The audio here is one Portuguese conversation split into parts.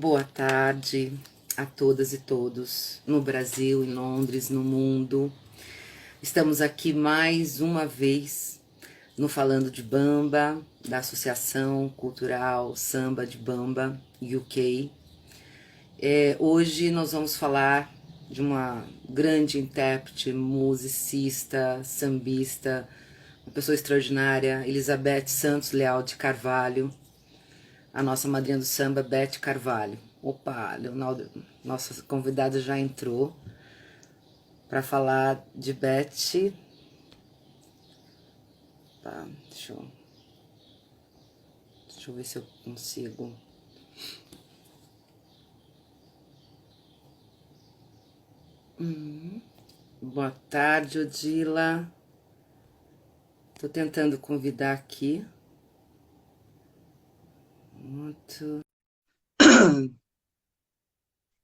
Boa tarde a todas e todos, no Brasil, em Londres, no mundo. Estamos aqui mais uma vez no Falando de Bamba, da Associação Cultural Samba de Bamba, UK. Hoje nós vamos falar de uma grande intérprete, musicista, sambista, uma pessoa extraordinária, Elizabeth Santos Leal de Carvalho, a nossa madrinha do samba, Beth Carvalho. Opa, Leonardo, nossa convidada já entrou para falar de Beth. Tá, deixa eu ver se eu consigo. Boa tarde, Odila. Tô tentando convidar aqui. Muito.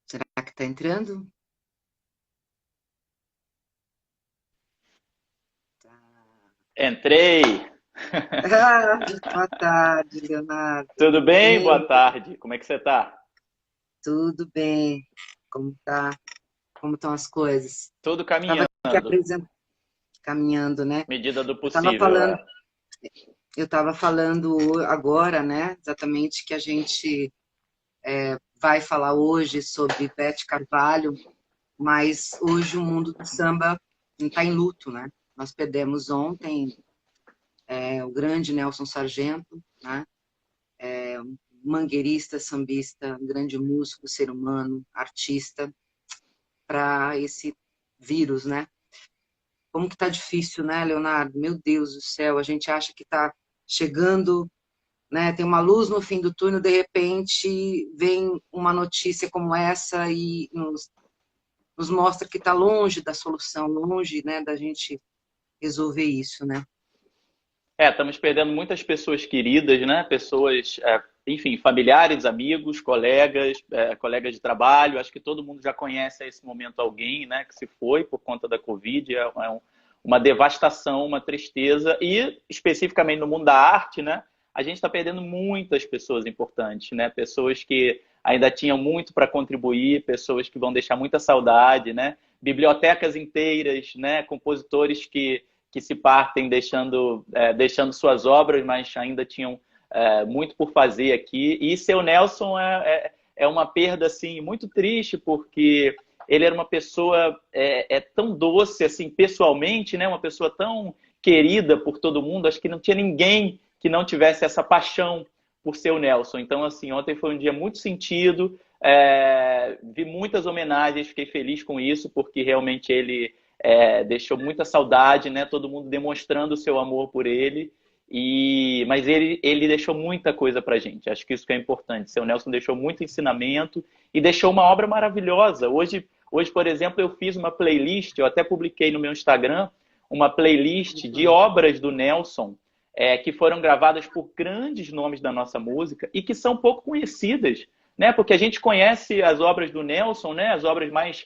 Será que tá entrando? Entrei. Boa tarde, Leonardo. Tudo Tudo bem? bem? Boa tarde. Como é que você tá? Tudo bem. Como tá? Como estão as coisas? Tudo Estava aqui caminhando. caminhando, né? Medida do Eu estava possível, falando, é. eu estava falando agora, né? Exatamente que a gente vai falar hoje sobre Beth Carvalho, mas hoje o mundo do samba está em luto, né? Nós perdemos ontem o grande Nelson Sargento, né? Mangueirista, sambista, grande músico, ser humano, artista, para esse vírus, né? Como que tá difícil, né, Leonardo? Meu Deus do céu, a gente acha que tá chegando, né? Tem uma luz no fim do túnel, de repente vem uma notícia como essa e nos mostra que está longe da solução, longe, né, da gente resolver isso, né? Estamos perdendo muitas pessoas queridas, né? Pessoas, enfim, familiares, amigos, colegas, colegas de trabalho. Acho que todo mundo já conhece a esse momento alguém, né, que se foi por conta da Covid. Uma devastação, uma tristeza. E, especificamente no mundo da arte, né, a gente está perdendo muitas pessoas importantes, né? Pessoas que ainda tinham muito para contribuir, pessoas que vão deixar muita saudade, né? Bibliotecas inteiras, né? Compositores que se partem deixando suas obras, mas ainda tinham muito por fazer aqui. E seu Nelson é uma perda assim, muito triste, porque ele era uma pessoa tão doce assim, pessoalmente, né? Uma pessoa tão querida por todo mundo. Acho que não tinha ninguém que não tivesse essa paixão por seu Nelson. Então, assim, ontem foi um dia muito sentido. Vi muitas homenagens, fiquei feliz com isso, porque realmente ele deixou muita saudade, né? Todo mundo demonstrando o seu amor por ele. Mas ele deixou muita coisa pra gente. Acho que isso que é importante. Seu Nelson deixou muito ensinamento e deixou uma obra maravilhosa. Hoje, por exemplo, eu fiz uma playlist, eu até publiquei no meu Instagram, uma playlist de obras do Nelson que foram gravadas por grandes nomes da nossa música e que são pouco conhecidas, né? Porque a gente conhece as obras do Nelson, né? As obras mais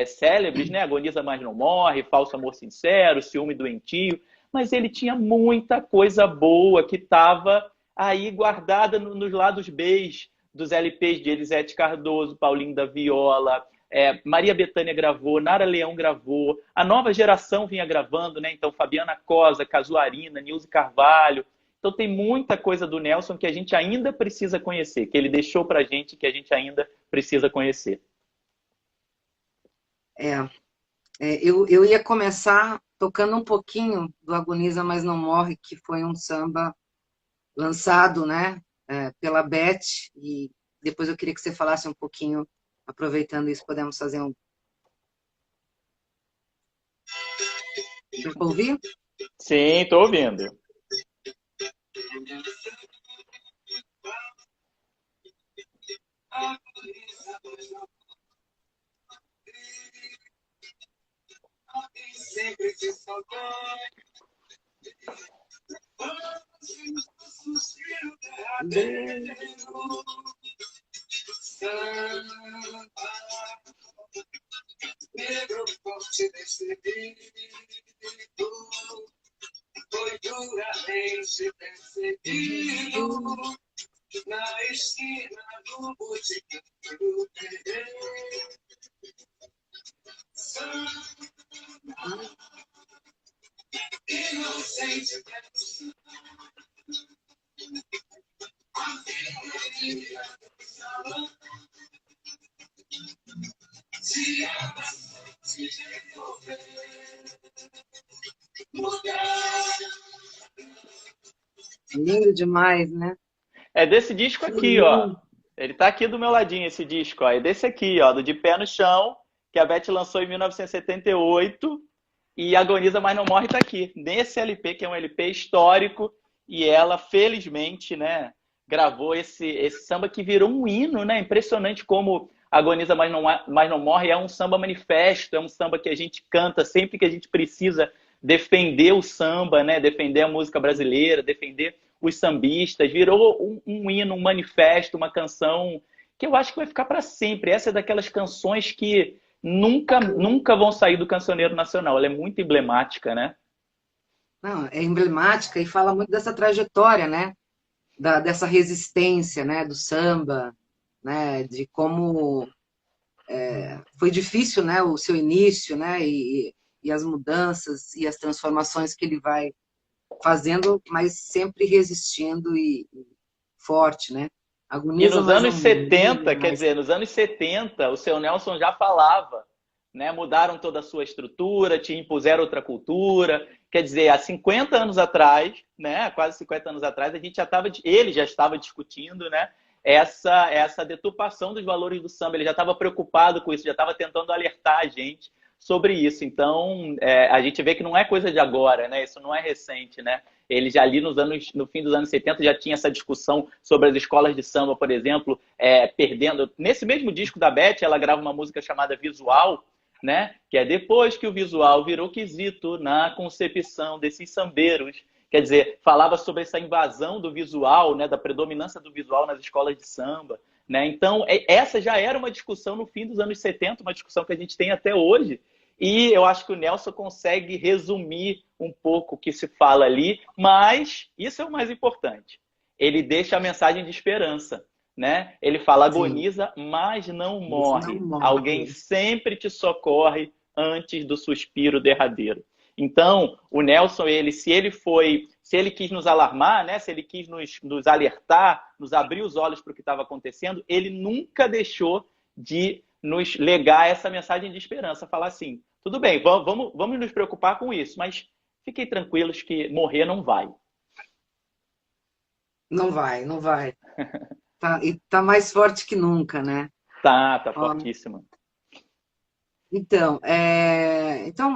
célebres, né? Agoniza Mas Não Morre, Falso Amor Sincero, Ciúme Doentio, mas ele tinha muita coisa boa que estava aí guardada nos lados Bs dos LPs de Elisete Cardoso, Paulinho da Viola, Maria Bethânia gravou, Nara Leão gravou, a nova geração vinha gravando, né? Então Fabiana Cosa, Casuarina, Nilce Carvalho. Então tem muita coisa do Nelson que a gente ainda precisa conhecer, que ele deixou pra gente, que a gente ainda precisa conhecer. É, eu ia começar tocando um pouquinho do Agoniza Mas Não Morre, que foi um samba lançado, né, pela Beth, e depois eu queria que você falasse um pouquinho, aproveitando isso, podemos fazer um... Dá para ouvir? Sim, tô ouvindo. Sempre te saudade. Negro forte decidido, foi duramente perseguido Na esquina do botequim do terreiro. Inocente. Se ama, se resolver. Lindo demais, né? É desse disco aqui, ó. Ele tá aqui do meu ladinho, esse disco, ó. É desse aqui, ó, do De Pé no Chão, que a Beth lançou em 1978. E Agoniza Mas Não Morre tá aqui. Nesse LP, que é um LP histórico. E ela, felizmente, né, gravou esse samba que virou um hino, né? Impressionante como Agoniza Mas Não Morre é um samba manifesto, é um samba que a gente canta sempre que a gente precisa defender o samba, né? Defender a música brasileira, defender os sambistas. Virou um hino, um manifesto, uma canção que eu acho que vai ficar para sempre. Essa é daquelas canções que nunca vão sair do cancioneiro nacional. Ela é muito emblemática, né? Não, é emblemática e fala muito dessa trajetória, né? Dessa resistência, né? Do samba, né? De como foi difícil, né? O seu início, né? E as mudanças e as transformações que ele vai fazendo, mas sempre resistindo e forte, né? E Agoniza, nos mas anos não morre, 70, quer mas dizer, nos anos 70, o seu Nelson já falava, né? Mudaram toda a sua estrutura, te impuseram outra cultura. Quer dizer, há 50 anos atrás, né? Quase 50 anos atrás, ele já estava discutindo, né? Essa deturpação dos valores do samba. Ele já estava preocupado com isso, já estava tentando alertar a gente sobre isso. Então, a gente vê que não é coisa de agora, né? Isso não é recente, né? Ele já ali no fim dos anos 70 já tinha essa discussão sobre as escolas de samba, por exemplo, perdendo. Nesse mesmo disco da Beth, ela grava uma música chamada Visual, né? Que é depois que o visual virou quesito na concepção desses sambeiros. Quer dizer, falava sobre essa invasão do visual, né? Da predominância do visual nas escolas de samba. Né? Então, essa já era uma discussão no fim dos anos 70, uma discussão que a gente tem até hoje. E eu acho que o Nelson consegue resumir um pouco o que se fala ali, mas isso é o mais importante. Ele deixa a mensagem de esperança, né? Ele fala, sim, agoniza, mas não mas não morre. Alguém morre. sempre te socorre antes do suspiro derradeiro. Então, o Nelson, se ele quis nos alarmar, né? Se ele quis nos alertar, nos abrir os olhos para o que estava acontecendo, ele nunca deixou de nos legar essa mensagem de esperança, falar assim, tudo bem, vamos nos preocupar com isso, mas fiquem tranquilos que morrer não vai. Não vai, não vai. E tá mais forte que nunca, né? Tá Ó, fortíssima. então,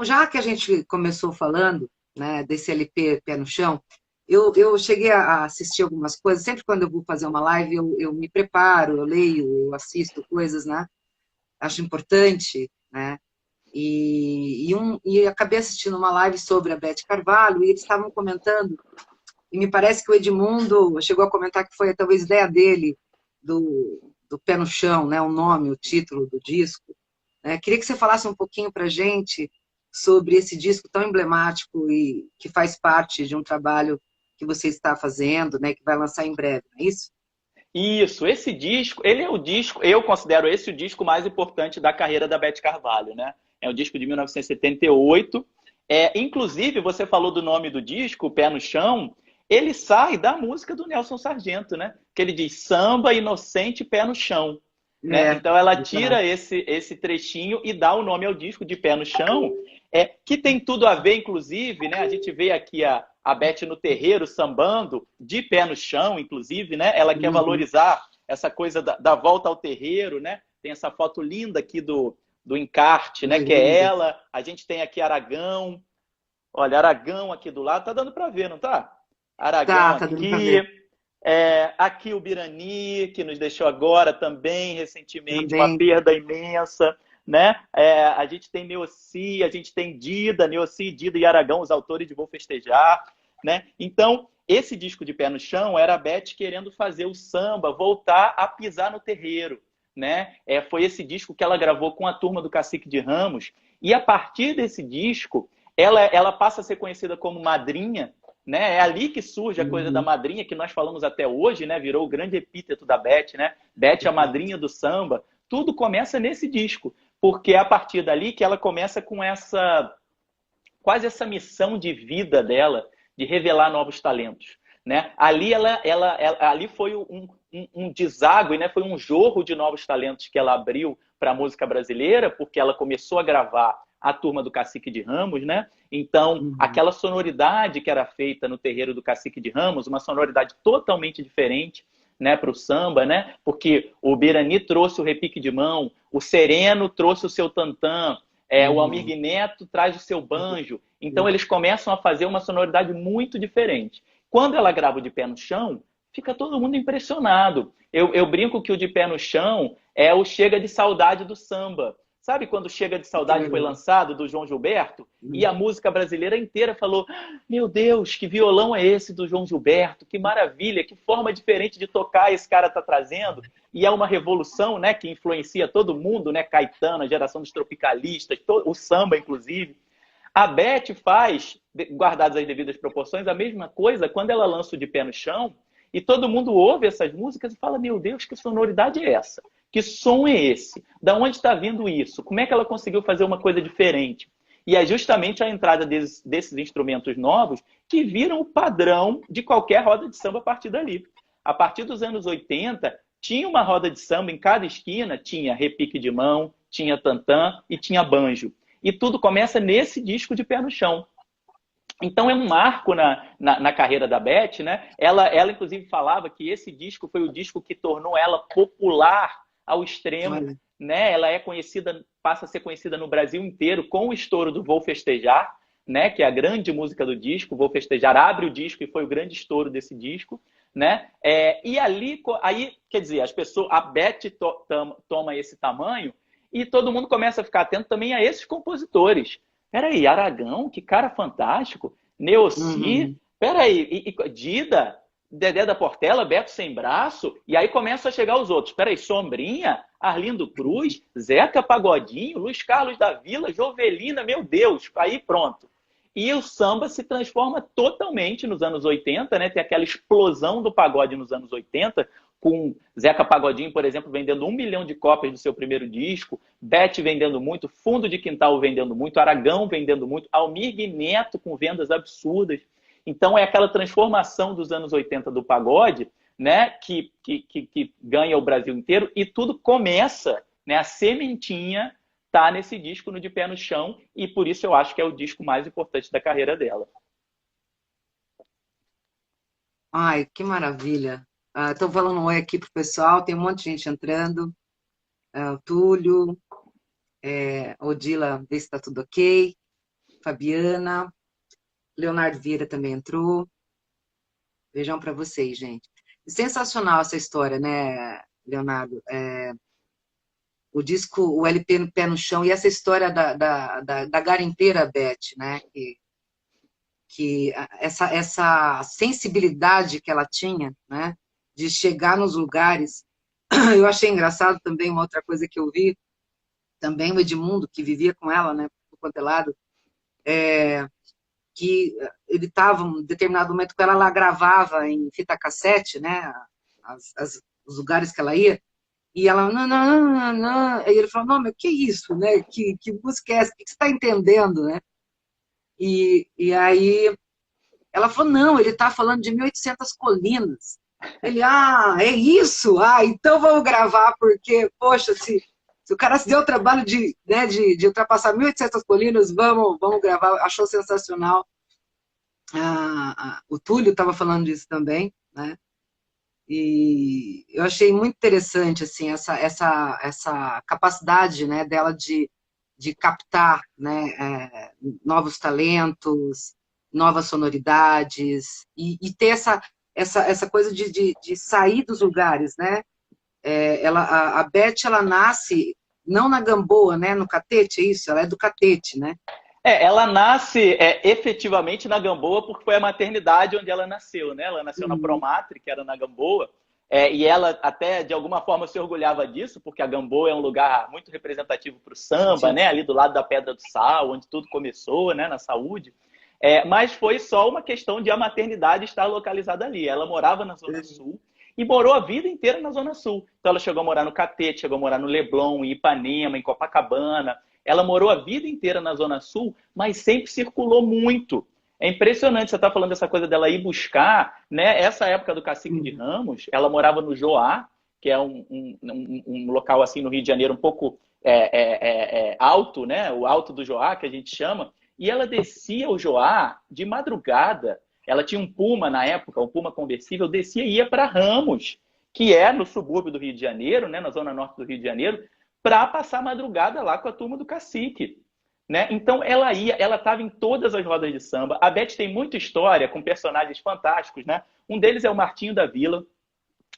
já que a gente começou falando, né, desse LP Pé no Chão, eu cheguei a assistir algumas coisas. Sempre quando eu vou fazer uma live, eu me preparo, eu leio, eu assisto coisas, né? Acho importante, né? E acabei assistindo uma live sobre a Beth Carvalho e eles estavam comentando, e me parece que o Edmundo chegou a comentar que foi talvez ideia dele, do Pé no Chão, né? O nome, o título do disco. Queria que você falasse um pouquinho para a gente sobre esse disco tão emblemático e que faz parte de um trabalho que você está fazendo, né? Que vai lançar em breve, não é isso? Isso, esse disco, ele é o disco, eu considero esse o disco mais importante da carreira da Beth Carvalho, né? É um disco de 1978. Inclusive, você falou do nome do disco, Pé no Chão, ele sai da música do Nelson Sargento, né? Que ele diz samba inocente, pé no chão. Né? Então ela tira Exato. esse trechinho e dá o nome ao disco de Pé no Chão, que tem tudo a ver, inclusive, né? A gente vê aqui a Beth no terreiro sambando, de pé no chão, inclusive, né? Ela quer Uhum. valorizar essa coisa da volta ao terreiro, né? Tem essa foto linda aqui do encarte, né? Que é Lindo. ela. A gente tem aqui Aragão. Olha, Aragão aqui do lado. Tá dando para ver, não tá? Aragão Tá dando para aqui. ver Aqui o Birani, que nos deixou agora também, recentemente, uma também. perda imensa. Né? A gente tem Neossi, a gente tem Dida, Neossi, Dida e Aragão, os autores de Vou Festejar. Né? Então, esse disco de Pé no Chão era a Beth querendo fazer o samba voltar a pisar no terreiro. Né? Foi esse disco que ela gravou com a turma do Cacique de Ramos. E a partir desse disco, ela passa a ser conhecida como madrinha né? É ali que surge a coisa da Uhum. madrinha, que nós falamos até hoje, né? Virou o grande epíteto da Beth, né? Beth, a madrinha do samba. Tudo começa nesse disco, porque é a partir dali que ela começa com quase essa missão de vida dela, de revelar novos talentos. Né? Ali foi um deságue, né? Foi um jorro de novos talentos que ela abriu para a música brasileira, porque ela começou a gravar a turma do Cacique de Ramos, né? Então, Uhum. aquela sonoridade que era feita no terreiro do Cacique de Ramos, uma sonoridade totalmente diferente, né, para o samba, né? Porque o Birani trouxe o repique de mão, o Sereno trouxe o seu tantã, o Almir Uhum. Neto traz o seu banjo. Então eles começam a fazer uma sonoridade muito diferente. Quando ela grava o De Pé no Chão, fica todo mundo impressionado. Eu brinco que o De Pé no Chão é o Chega de Saudade do samba. Sabe quando Chega de Que Saudade foi legal. lançado, do João Gilberto? E Uhum. a música brasileira inteira falou: meu Deus, que violão é esse do João Gilberto? Que maravilha, que forma diferente de tocar esse cara está trazendo. E é uma revolução, né, que influencia todo mundo, né? Caetano, a geração dos tropicalistas, o samba, inclusive. A Beth faz, guardadas as devidas proporções, a mesma coisa quando ela lança o De Pé no Chão e todo mundo ouve essas músicas e fala: meu Deus, que sonoridade é essa? Que som é esse? Da onde está vindo isso? Como é que ela conseguiu fazer uma coisa diferente? E é justamente a entrada desses instrumentos novos que viram o padrão de qualquer roda de samba a partir dali. A partir dos anos 80, tinha uma roda de samba em cada esquina, tinha repique de mão, tinha tantã e tinha banjo. E tudo começa nesse disco De Pé no Chão. Então é um marco na carreira da Beth, né? Ela, inclusive, falava que esse disco foi o disco que tornou ela popular ao extremo, Olha. né? Ela é conhecida, passa a ser conhecida no Brasil inteiro com o estouro do Vou Festejar, né? Que é a grande música do disco. Vou Festejar abre o disco e foi o grande estouro desse disco, né? E aí, quer dizer, a Beth toma esse tamanho e todo mundo começa a ficar atento também a esses compositores. Peraí, Aragão, que cara fantástico. Neossi, Uhum. peraí, Dida, Dedé da Portela, Beto Sem Braço, e aí começam a chegar os outros. Peraí, Sombrinha, Arlindo Cruz, Zeca Pagodinho, Luiz Carlos da Vila, Jovelina, meu Deus, aí pronto. E o samba se transforma totalmente nos anos 80, né? Tem aquela explosão do pagode nos anos 80, com Zeca Pagodinho, por exemplo, vendendo 1 milhão de cópias do seu primeiro disco, Beth vendendo muito, Fundo de Quintal vendendo muito, Aragão vendendo muito, Almir Neto com vendas absurdas. Então é aquela transformação dos anos 80 do pagode, né, que ganha o Brasil inteiro e tudo começa, né, a sementinha tá nesse disco no De Pé no Chão e por isso eu acho que é o disco mais importante da carreira dela. Ai, que maravilha. Estou falando um oi aqui pro pessoal, tem um monte de gente entrando. O Túlio, Odila, vê se está tudo ok. Fabiana, Leonardo Vieira também entrou. Beijão para vocês, gente. Sensacional essa história, né, Leonardo? O disco, o LP no Pé no Chão, e essa história da garimpeira Beth, né? Essa sensibilidade que ela tinha, né? De chegar nos lugares. Eu achei engraçado também uma outra coisa que eu vi, também o Edmundo, que vivia com ela, né? Por quanto é lado, que ele estava, em um determinado momento, com ela gravava em fita cassete, né? Os lugares que ela ia, e ela, não, não, não, não. Aí ele falou, não, mas que isso, né? Que música é essa? O que você está entendendo, né? E aí ela falou, não, ele está falando de 1.800 colinas. Ele, é isso? Então vamos gravar, porque, poxa, se o cara se deu o trabalho né, de ultrapassar 1.800 colinas, vamos gravar. Achou sensacional. O Túlio estava falando disso também, né? E eu achei muito interessante assim, essa capacidade, né, dela de captar, né, novos talentos, novas sonoridades, e ter essa coisa de sair dos lugares, né? A Beth, ela nasce não na Gamboa, né, no Catete, é isso? Ela é do Catete, né? Ela nasce efetivamente na Gamboa porque foi a maternidade onde ela nasceu, né? Ela nasceu na Uhum. Promatre, que era na Gamboa, e ela até de alguma forma se orgulhava disso, porque a Gamboa é um lugar muito representativo para o samba, né? Ali do lado da Pedra do Sal, onde tudo começou, né? Na Saúde. Mas foi só uma questão de a maternidade estar localizada ali. Ela morava na Zona Sul e morou a vida inteira na Zona Sul. Então ela chegou a morar no Catete, chegou a morar no Leblon, em Ipanema, em Copacabana. Ela morou a vida inteira na Zona Sul, mas sempre circulou muito. É impressionante você estar falando dessa coisa dela ir buscar, né? Essa época do Cacique de Ramos, ela morava no Joá, que é um local assim no Rio de Janeiro um pouco alto, né? O alto do Joá, que a gente chama. E ela descia o Joá de madrugada. Ela tinha um Puma na época, um Puma conversível, descia e ia para Ramos, que é no subúrbio do Rio de Janeiro, né? Na zona norte do Rio de Janeiro, para passar a madrugada lá com a turma do Cacique. Né? Então ela estava em todas as rodas de samba. A Beth tem muita história com personagens fantásticos, né? Um deles é o Martinho da Vila.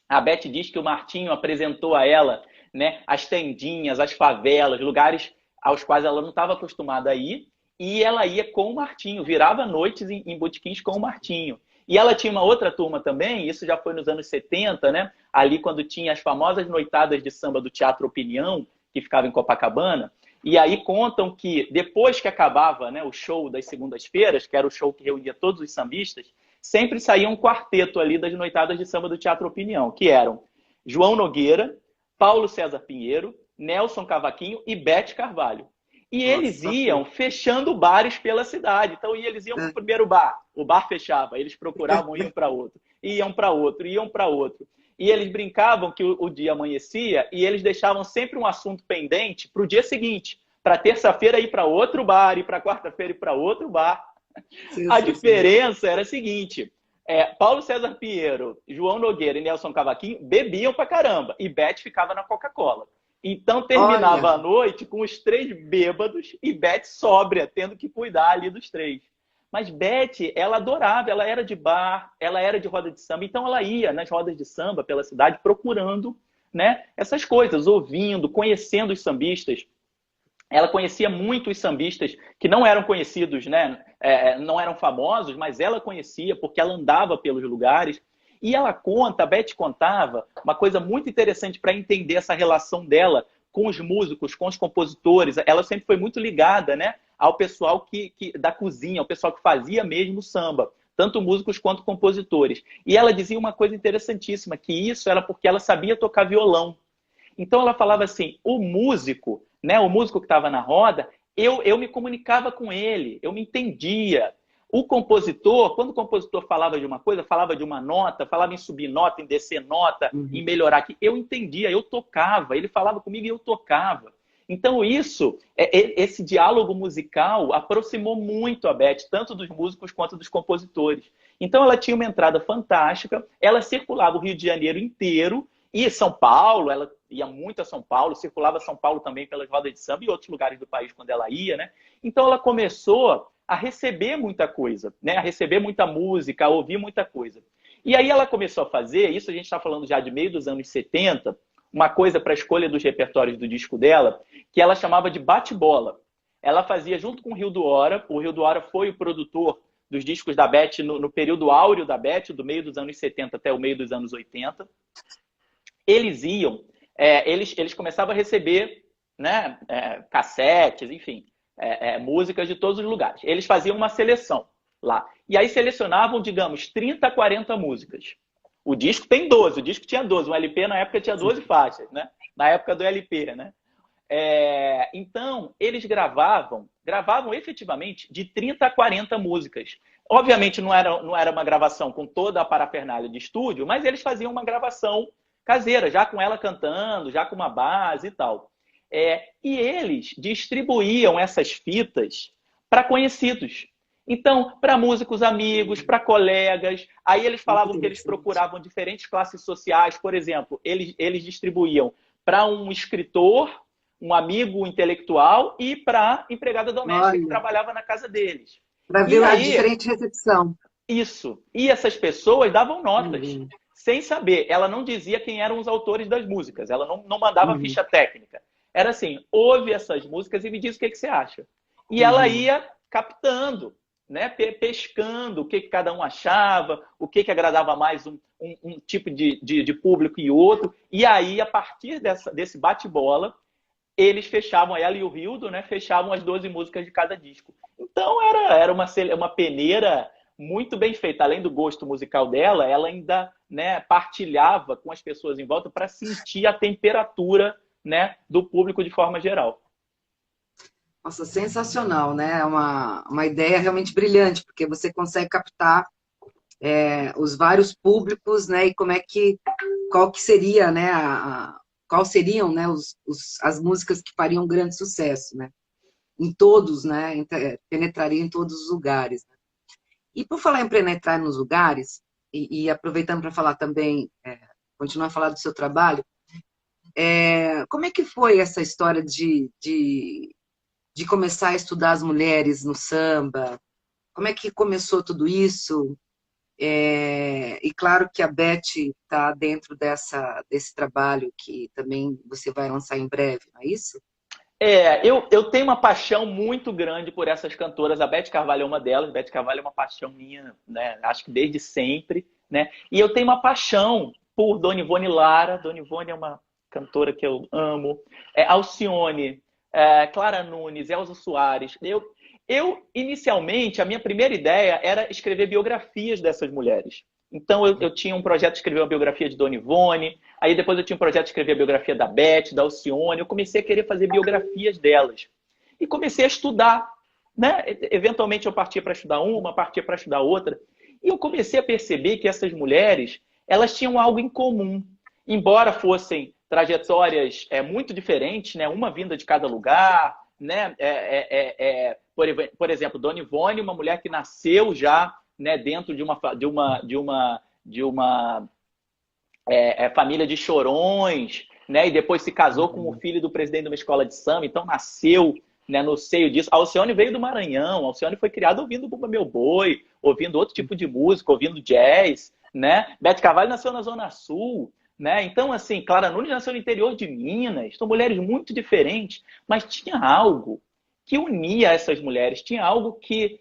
A Beth diz que o Martinho apresentou a ela, né, as tendinhas, as favelas, lugares aos quais ela não estava acostumada a ir, e ela ia com o Martinho, virava noites em botequins com o Martinho. E ela tinha uma outra turma também, isso já foi nos anos 70, né? Ali quando tinha as famosas noitadas de samba do Teatro Opinião, que ficava em Copacabana. E aí contam que depois que acabava, né, o show das segundas-feiras, que era o show que reunia todos os sambistas, sempre saía um quarteto ali das noitadas de samba do Teatro Opinião, que eram João Nogueira, Paulo César Pinheiro, Nelson Cavaquinho e Bete Carvalho. E eles iam fechando bares pela cidade. Então eles iam para o primeiro bar, o bar fechava, eles procuravam, iam para outro, iam para outro, iam para outro. E eles brincavam que o dia amanhecia e eles deixavam sempre um assunto pendente para o dia seguinte. Para terça-feira ir para outro bar, e para quarta-feira ir para outro bar. A diferença era a seguinte: Paulo César Pinheiro, João Nogueira e Nelson Cavaquinho bebiam pra caramba. E Beth ficava na Coca-Cola. Então terminava a noite com os três bêbados e Beth sóbria, tendo que cuidar ali dos três. Mas Beth, ela adorava, ela era de bar, ela era de roda de samba, então ela ia nas rodas de samba pela cidade procurando, né, essas coisas, ouvindo, conhecendo os sambistas. Ela conhecia muito os sambistas que não eram conhecidos, né, não eram famosos, mas ela conhecia porque ela andava pelos lugares. E ela conta, a Beth contava, uma coisa muito interessante para entender essa relação dela com os músicos, com os compositores. Ela sempre foi muito ligada, né, ao pessoal da cozinha, ao pessoal que fazia mesmo samba, tanto músicos quanto compositores. E ela dizia uma coisa interessantíssima, que isso era porque ela sabia tocar violão. Então ela falava assim, o músico, né, o músico que estava na roda, eu me comunicava com ele, eu me entendia. O compositor, quando o compositor falava de uma coisa, falava de uma nota, falava em subir nota, em descer nota, em melhorar aqui, eu entendia, eu tocava, ele falava comigo e eu tocava. Então esse diálogo musical aproximou muito a Beth, tanto dos músicos quanto dos compositores. Então ela tinha uma entrada fantástica, ela circulava o Rio de Janeiro inteiro, e São Paulo, ela ia muito a São Paulo, circulava São Paulo também pelas rodas de samba e outros lugares do país quando ela ia, né? Então ela começou a receber muita coisa, né? A receber muita música, a ouvir muita coisa. E aí ela começou a fazer, isso a gente está falando já de meio dos anos 70, uma coisa para a escolha dos repertórios do disco dela, que ela chamava de bate-bola. Ela fazia junto com o Rio do Hora foi o produtor dos discos da Beth no período áureo da Beth, do meio dos anos 70 até o meio dos anos 80. Eles iam, eles começavam a receber, né, cassetes, enfim, músicas de todos os lugares. Eles faziam uma seleção lá. E aí selecionavam, digamos, 30, 40 músicas. O disco tem 12, o disco tinha 12. O LP na época tinha 12 faixas, né? Na época do LP, né? Então, eles gravavam efetivamente de 30 a 40 músicas. Obviamente não era uma gravação com toda a parafernália de estúdio, mas eles faziam uma gravação caseira, já com ela cantando, já com uma base e tal. E eles distribuíam essas fitas para conhecidos. Então, para músicos amigos, para colegas. Aí eles falavam que eles procuravam diferentes classes sociais. Por exemplo, eles distribuíam para um escritor, um amigo intelectual e para empregada doméstica que trabalhava na casa deles. Para ver a diferente recepção. Isso. E essas pessoas davam notas. Sem saber, ela não dizia quem eram os autores das músicas, ela não mandava ficha técnica. Era assim, ouve essas músicas e me diz o que você acha. E ela ia captando, né, pescando o que cada um achava, o que agradava mais um tipo de público e outro. E aí, a partir desse bate-bola, eles fechavam, ela e o Rildo, né, fechavam as 12 músicas de cada disco. Então era uma peneira muito bem feita. Além do gosto musical dela, ela ainda, né, partilhava com as pessoas em volta para sentir a temperatura, né, do público de forma geral. Nossa, sensacional, né? É uma ideia realmente brilhante, porque você consegue captar os vários públicos, né? E qual que seria, né? Qual seriam, né? As músicas que fariam grande sucesso, né? Em todos, né? Penetraria em todos os lugares. Né? E por falar em penetrar nos lugares, e aproveitando para falar também, continuar a falar do seu trabalho, como é que foi essa história de começar a estudar as mulheres no samba? Como é que começou tudo isso? E claro que a Beth está dentro desse trabalho que também você vai lançar em breve, não é isso? Eu tenho uma paixão muito grande por essas cantoras. A Beth Carvalho é uma delas. Beth Carvalho é uma paixão minha, né? Acho que desde sempre, né? E eu tenho uma paixão por Dona Ivone Lara. Dona Ivone é uma cantora que eu amo. Alcione, Clara Nunes, Elza Soares. Inicialmente, a minha primeira ideia era escrever biografias dessas mulheres. Então, eu tinha um projeto de escrever uma biografia de Dona Ivone, aí depois eu tinha um projeto de escrever a biografia da Beth, da Alcione, eu comecei a querer fazer biografias delas. E comecei a estudar, né? Eventualmente eu partia para estudar uma, partia para estudar outra. E eu comecei a perceber que essas mulheres, elas tinham algo em comum. Embora fossem trajetórias muito diferentes, né? Uma vinda de cada lugar, né? Por exemplo, Dona Ivone, uma mulher que nasceu já, né, dentro de uma família de chorões, né, e depois se casou com o filho do presidente de uma escola de samba, então nasceu, né, no seio disso. A Alcione veio do Maranhão, a Alcione foi criada ouvindo Bumba Meu Boi, ouvindo outro tipo de música, ouvindo jazz, né? Beth Carvalho nasceu na Zona Sul, né? Então, assim, Clara Nunes nasceu no interior de Minas, são mulheres muito diferentes, mas tinha algo que unia essas mulheres, tinha algo que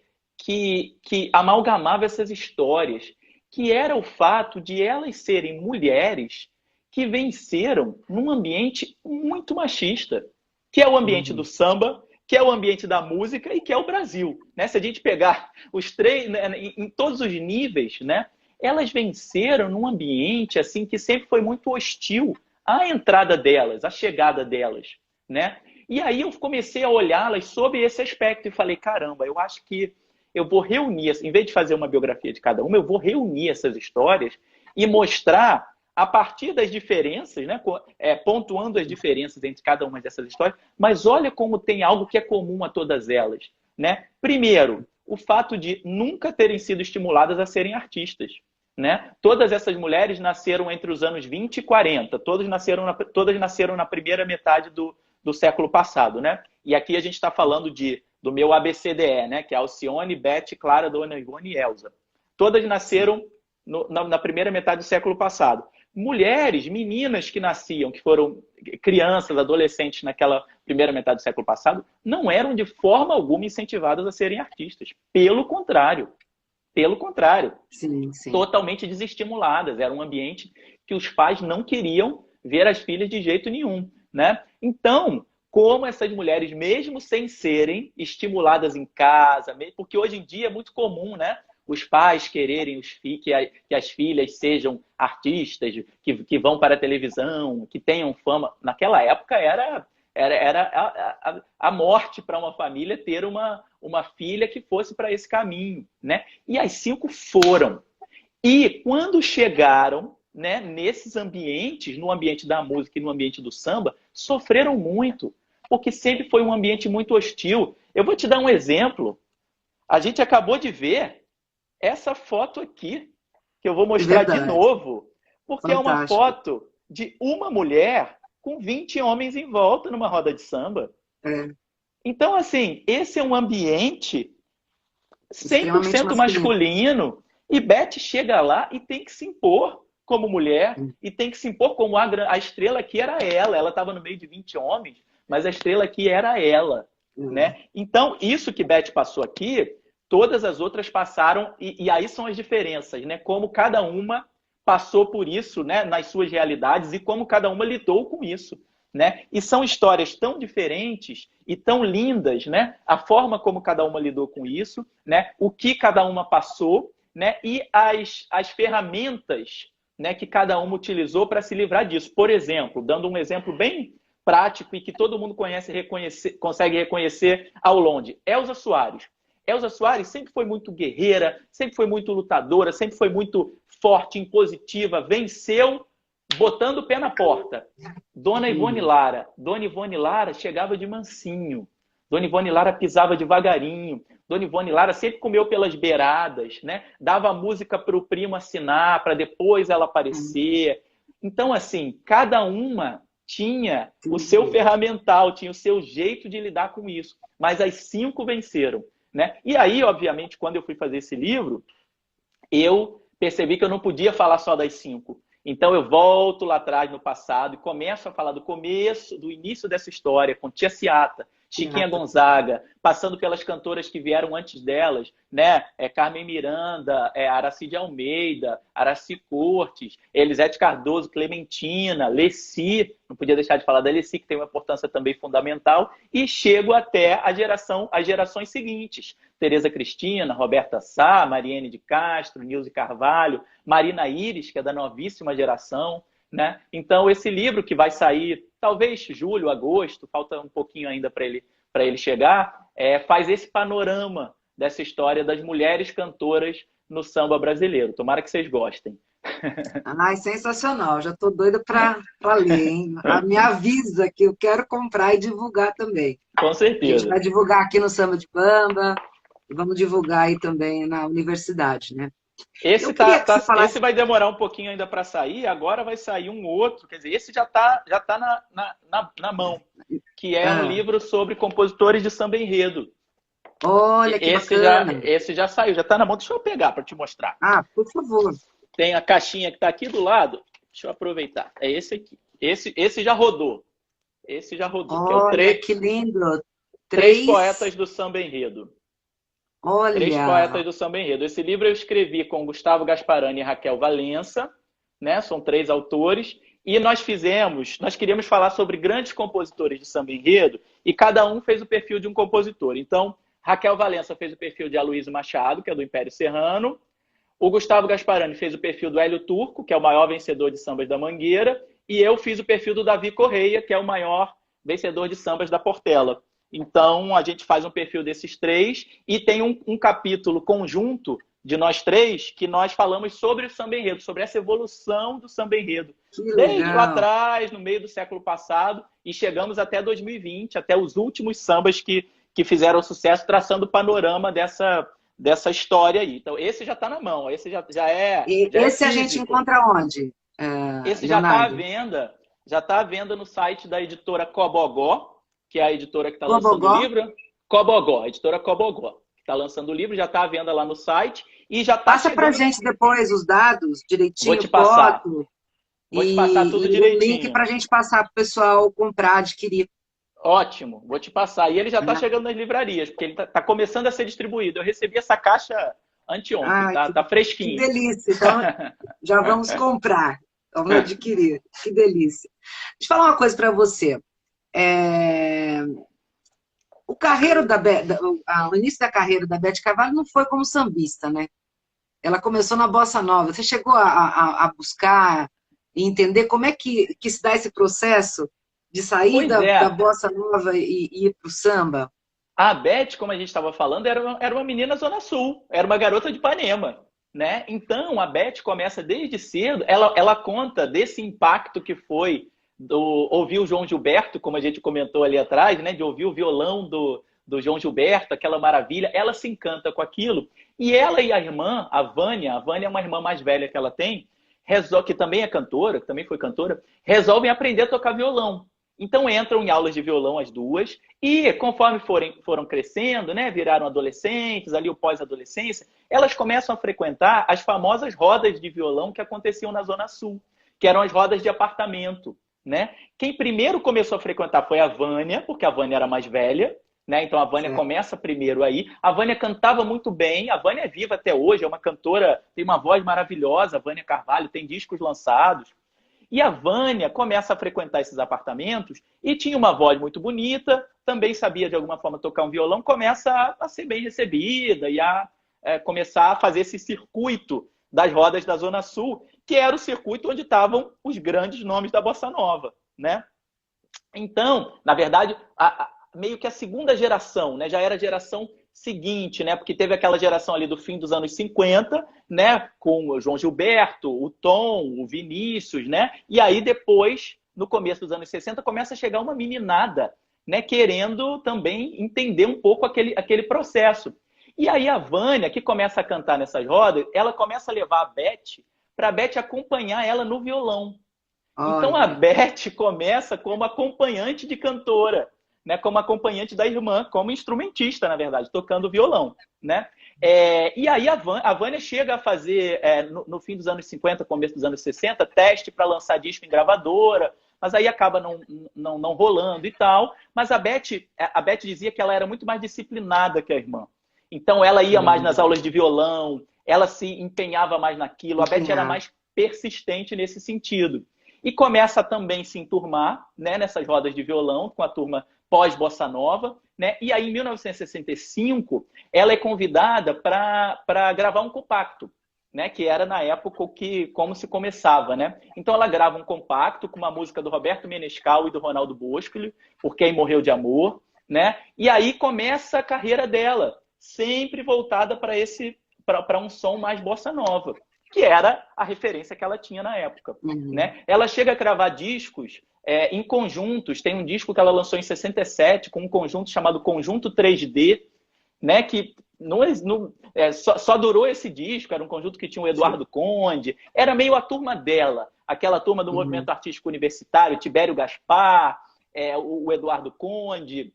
amalgamava essas histórias, que era o fato de elas serem mulheres que venceram num ambiente muito machista, que é o ambiente do samba, que é o ambiente da música e que é o Brasil. Né? Se a gente pegar os três, né, em todos os níveis, né, elas venceram num ambiente assim que sempre foi muito hostil à entrada delas, à chegada delas. Né? E aí eu comecei a olhá-las sob esse aspecto e falei, caramba, eu acho que eu vou reunir, em vez de fazer uma biografia de cada uma, eu vou reunir essas histórias e mostrar, a partir das diferenças, né, pontuando as diferenças entre cada uma dessas histórias, mas olha como tem algo que é comum a todas elas. Né? Primeiro, o fato de nunca terem sido estimuladas a serem artistas. Né? Todas essas mulheres nasceram entre os anos 20 e 40, todas nasceram na primeira metade do século passado. Né? E aqui a gente está falando do meu ABCDE, né? Que é Alcione, Beth, Clara, Dona Ivone e Elza. Todas nasceram na primeira metade do século passado. Mulheres, meninas que nasciam, que foram crianças, adolescentes naquela primeira metade do século passado, não eram de forma alguma incentivadas a serem artistas. Pelo contrário. Sim, sim. Totalmente desestimuladas. Era um ambiente que os pais não queriam ver as filhas de jeito nenhum. Né? Então, como essas mulheres, mesmo sem serem estimuladas em casa, porque hoje em dia é muito comum, né? Os pais quererem que as filhas sejam artistas, que vão para a televisão, que tenham fama. Naquela época era a morte para uma família ter uma filha que fosse para esse caminho. Né? E as 5 foram. E quando chegaram, né, nesses ambientes, no ambiente da música e no ambiente do samba, sofreram muito. Porque sempre foi um ambiente muito hostil. Eu vou te dar um exemplo. A gente acabou de ver essa foto aqui, que eu vou mostrar de novo. Porque Fantástico. É uma foto de uma mulher com 20 homens em volta numa roda de samba. Então, assim, esse é um ambiente 100% masculino. E Beth chega lá e tem que se impor como mulher, e tem que se impor como a estrela que era ela. Ela estava no meio de 20 homens, mas a estrela aqui era ela. Né? Então, isso que Beth passou aqui, todas as outras passaram, e aí são as diferenças, né? Como cada uma passou por isso, né, nas suas realidades, e como cada uma lidou com isso. né? E são histórias tão diferentes e tão lindas, né? A forma como cada uma lidou com isso, né? O que cada uma passou, né? E as ferramentas, né, que cada uma utilizou para se livrar disso. Por exemplo, dando um exemplo bem prático e que todo mundo consegue reconhecer ao longe, Elza Soares. Elza Soares sempre foi muito guerreira, sempre foi muito lutadora, sempre foi muito forte, impositiva, venceu botando o pé na porta. Dona Ivone Lara chegava de mansinho. Dona Ivone Lara pisava devagarinho. Dona Ivone Lara sempre comeu pelas beiradas, né? Dava a música para o primo assinar, para depois ela aparecer. Então, assim, cada uma tinha o seu ferramental, tinha o seu jeito de lidar com isso. Mas as 5 venceram, né? E aí, obviamente, quando eu fui fazer esse livro, eu percebi que eu não podia falar só das 5. Então eu volto lá atrás no passado e começo a falar do começo, do início dessa história, com Tia Ciata, Chiquinha Gonzaga, passando pelas cantoras que vieram antes delas, né? Carmen Miranda, Aracide Almeida, Araci Cortes, Elisete Cardoso, Clementina, Leci, não podia deixar de falar da Leci, que tem uma importância também fundamental, e chego até as gerações seguintes. Tereza Cristina, Roberta Sá, Mariene de Castro, Nilce Carvalho, Marina Iris, que é da novíssima geração, né? Então, esse livro que vai sair, talvez julho, agosto, falta um pouquinho ainda para ele chegar, faz esse panorama dessa história das mulheres cantoras no samba brasileiro. Tomara que vocês gostem. Ai, sensacional. Já estou doida para ler, hein? Me avisa que eu quero comprar e divulgar também. Com A certeza. gente vai divulgar aqui no Samba de Bamba e vamos divulgar aí também na universidade, né? Esse, falasse... esse vai demorar um pouquinho ainda para sair, agora vai sair um outro, quer dizer, esse já tá na mão, que é um livro sobre compositores de samba enredo. Olha, que bacana. Esse já saiu, já está na mão, deixa eu pegar para te mostrar. Ah, por favor. Tem a caixinha que está aqui do lado, deixa eu aproveitar, é esse aqui. Esse já rodou. Esse já rodou. Olha, que lindo. Três poetas do samba enredo. Olha. 3 poetas do samba enredo. Esse livro eu escrevi com Gustavo Gasparani e Raquel Valença, né? São 3 autores. E nós queríamos falar sobre grandes compositores de samba enredo e cada um fez o perfil de um compositor. Então, Raquel Valença fez o perfil de Aloysio Machado, que é do Império Serrano. O Gustavo Gasparani fez o perfil do Hélio Turco, que é o maior vencedor de sambas da Mangueira. E eu fiz o perfil do Davi Correia, que é o maior vencedor de sambas da Portela. Então, a gente faz um perfil desses 3 e tem um capítulo conjunto de nós 3 que nós falamos sobre o samba enredo, sobre essa evolução do samba enredo. Desde lá atrás, no meio do século passado, e chegamos até 2020, até os últimos sambas que fizeram sucesso, traçando o panorama dessa história aí. Então, esse já está na mão, esse já é... E já esse a gente encontra onde? Esse já está à venda. Já está à venda no site da editora Cobogó, que é a editora que está lançando o livro. Cobogó, a editora Cobogó, que está lançando o livro, já está à venda lá no site. E já tá Passa para a gente depois os dados direitinho, vou te passar. foto. Vou te passar tudo direitinho. E o link para a gente passar para o pessoal comprar, adquirir. Ótimo, vou te passar. E ele já está chegando nas livrarias, porque ele está começando a ser distribuído. Eu recebi essa caixa anteontem, tá fresquinho. Que delícia, então já vamos comprar, vamos adquirir. Que delícia. Deixa eu falar uma coisa para você. O início da carreira da Beth Carvalho não foi como sambista, né? Ela começou na bossa nova. Você chegou a buscar e entender como é que se dá esse processo de sair da bossa nova e ir para o samba? A Beth, como a gente estava falando, era uma menina Zona Sul, era uma garota de Ipanema, né? Então, a Beth começa desde cedo, ela conta desse impacto que foi ouvir o João Gilberto, como a gente comentou ali atrás, né? De ouvir o violão do João Gilberto, aquela maravilha, ela se encanta com aquilo. E ela e a irmã, a Vânia é uma irmã mais velha que ela tem, que também é cantora, que também foi cantora, resolvem aprender a tocar violão. Então entram em aulas de violão as duas, e conforme foram crescendo, né, viraram adolescentes, ali o pós-adolescência, elas começam a frequentar as famosas rodas de violão que aconteciam na Zona Sul, que eram as rodas de apartamento, né? Quem primeiro começou a frequentar foi a Vânia, porque a Vânia era mais velha, né? Então a Vânia começa primeiro aí. A Vânia cantava muito bem, a Vânia é viva até hoje, é uma cantora, tem uma voz maravilhosa, a Vânia Carvalho, tem discos lançados. E a Vânia começa a frequentar esses apartamentos e tinha uma voz muito bonita, também sabia de alguma forma tocar um violão, começa a ser bem recebida e a começar a fazer esse circuito das rodas da Zona Sul, que era o circuito onde estavam os grandes nomes da Bossa Nova, né? Então, na verdade, meio que a segunda geração, né? Já era a geração seguinte, né? Porque teve aquela geração ali do fim dos anos 50, né? Com o João Gilberto, o Tom, o Vinícius, né? E aí depois, no começo dos anos 60, começa a chegar uma meninada, né? Querendo também entender um pouco aquele processo. E aí a Vânia, que começa a cantar nessas rodas, ela começa a levar a Beth para a Beth acompanhar ela no violão. Então a Olha, Beth começa como acompanhante de cantora, né? Como acompanhante da irmã, como instrumentista, na verdade, tocando violão, né? E aí a Vânia chega a fazer, no fim dos anos 50, começo dos anos 60, teste para lançar disco em gravadora, mas aí acaba não rolando e tal. Mas a Beth dizia que ela era muito mais disciplinada que a irmã. Então ela ia mais nas aulas de violão, ela se empenhava mais naquilo, a Beth era mais persistente nesse sentido. E começa a também se enturmar, né, nessas rodas de violão com a turma pós-Bossa Nova, né? E aí, em 1965, ela é convidada para gravar um compacto, né? Que era, na época, como se começava, né? Então, ela grava um compacto com uma música do Roberto Menescal e do Ronaldo Boscoli, Por Quem Morreu de Amor, né? E aí começa a carreira dela, sempre voltada para um som mais Bossa Nova, que era a referência que ela tinha na época, né? Ela chega a gravar discos em conjuntos. Tem um disco que ela lançou em 67 com um conjunto chamado Conjunto 3D, né? Que só durou esse disco. Era um conjunto que tinha o Eduardo Conde. Era meio a turma dela, aquela turma do movimento artístico universitário, Tibério Gaspar, o Eduardo Conde.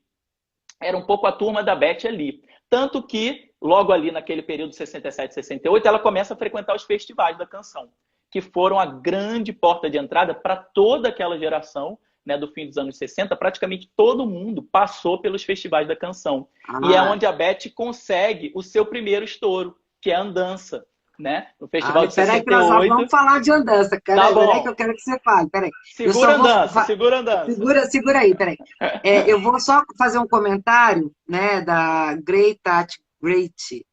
Era um pouco a turma da Beth ali. Tanto que, logo ali naquele período de 67, 68, ela começa a frequentar os festivais da canção, que foram a grande porta de entrada para toda aquela geração, né, do fim dos anos 60. Praticamente todo mundo passou pelos festivais da canção. E é onde a Beth consegue o seu primeiro estouro, que é a Andança, né? No festival de 68. Peraí, nós vamos falar de Andança. Peraí que eu quero que você fale. Peraí. Segura Andança, segura Andança. Segura aí, peraí. Eu vou só fazer um comentário, né, da Great Great.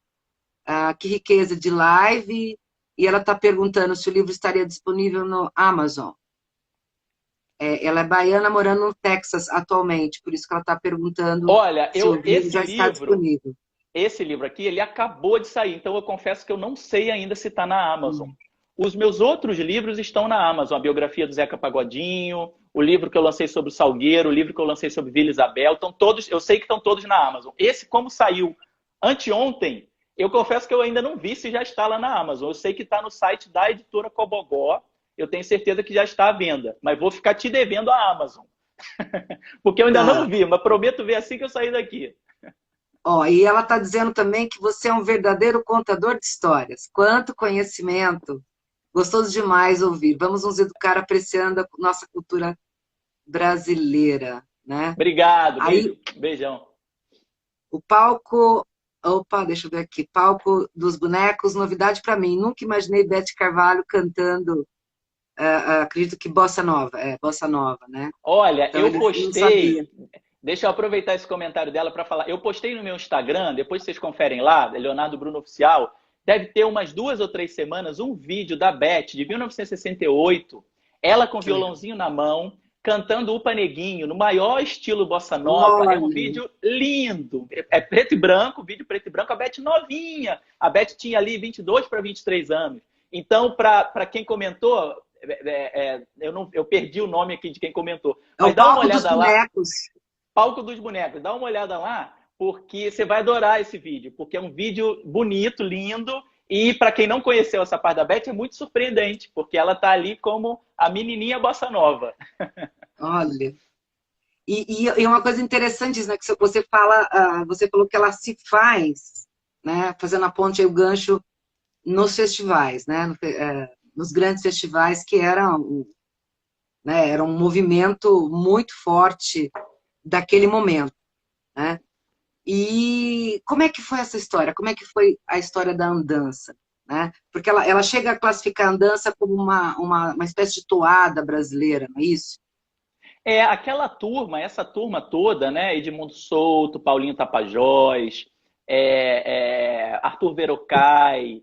Que riqueza de live. E ela está perguntando se o livro estaria disponível no Amazon. Ela é baiana, morando no Texas atualmente, por isso que ela está perguntando. Olha, se o livro já está disponível. Esse livro aqui, ele acabou de sair, então eu confesso que eu não sei ainda se está na Amazon. Os meus outros livros estão na Amazon, a biografia do Zeca Pagodinho, o livro que eu lancei sobre o Salgueiro, o livro que eu lancei sobre Vila Isabel, estão todos, eu sei que estão todos na Amazon. Esse, como saiu anteontem, eu confesso que eu ainda não vi se já está lá na Amazon. Eu sei que está no site da editora Cobogó, eu tenho certeza que já está à venda, mas vou ficar te devendo a Amazon. Porque eu ainda não vi, mas prometo ver assim que eu sair daqui. E ela está dizendo também que você é um verdadeiro contador de histórias. Quanto conhecimento! Gostoso demais ouvir. Vamos nos educar apreciando a nossa cultura brasileira, né? Obrigado, beijão. O palco... Opa, deixa eu ver aqui. Palco dos bonecos, novidade para mim. Nunca imaginei Beth Carvalho cantando... acredito que Bossa Nova. Bossa Nova, né? Olha, então, eu postei... Deixa eu aproveitar esse comentário dela para falar. Eu postei no meu Instagram, depois vocês conferem lá, Leonardo Bruno Oficial, deve ter umas 2 ou 3 semanas, um vídeo da Beth, de 1968, ela com violãozinho na mão, cantando Upa Neguinho, no maior estilo Bossa Nova. Olha. É um vídeo lindo. É preto e branco, vídeo preto e branco, a Beth novinha. A Beth tinha ali 22 para 23 anos. Então, para quem comentou... eu perdi o nome aqui de quem comentou. Mas dá uma olhada lá. Palco dos Bonecos. Dá uma olhada lá, porque você vai adorar esse vídeo, porque é um vídeo bonito, lindo, e para quem não conheceu essa parte da Beth, é muito surpreendente, porque ela tá ali como a menininha Bossa Nova. Olha. E uma coisa interessante, né, que você falou que ela se faz, né, fazendo a ponte aí, o gancho nos festivais, né, nos grandes festivais, que era um movimento muito forte daquele momento, né? E como é que foi essa história? Como é que foi a história da Andança? né? Porque ela chega a classificar a andança como uma espécie de toada brasileira, não é isso? É, aquela turma, essa turma toda, né? Edmundo Souto, Paulinho Tapajós, Arthur Verocai,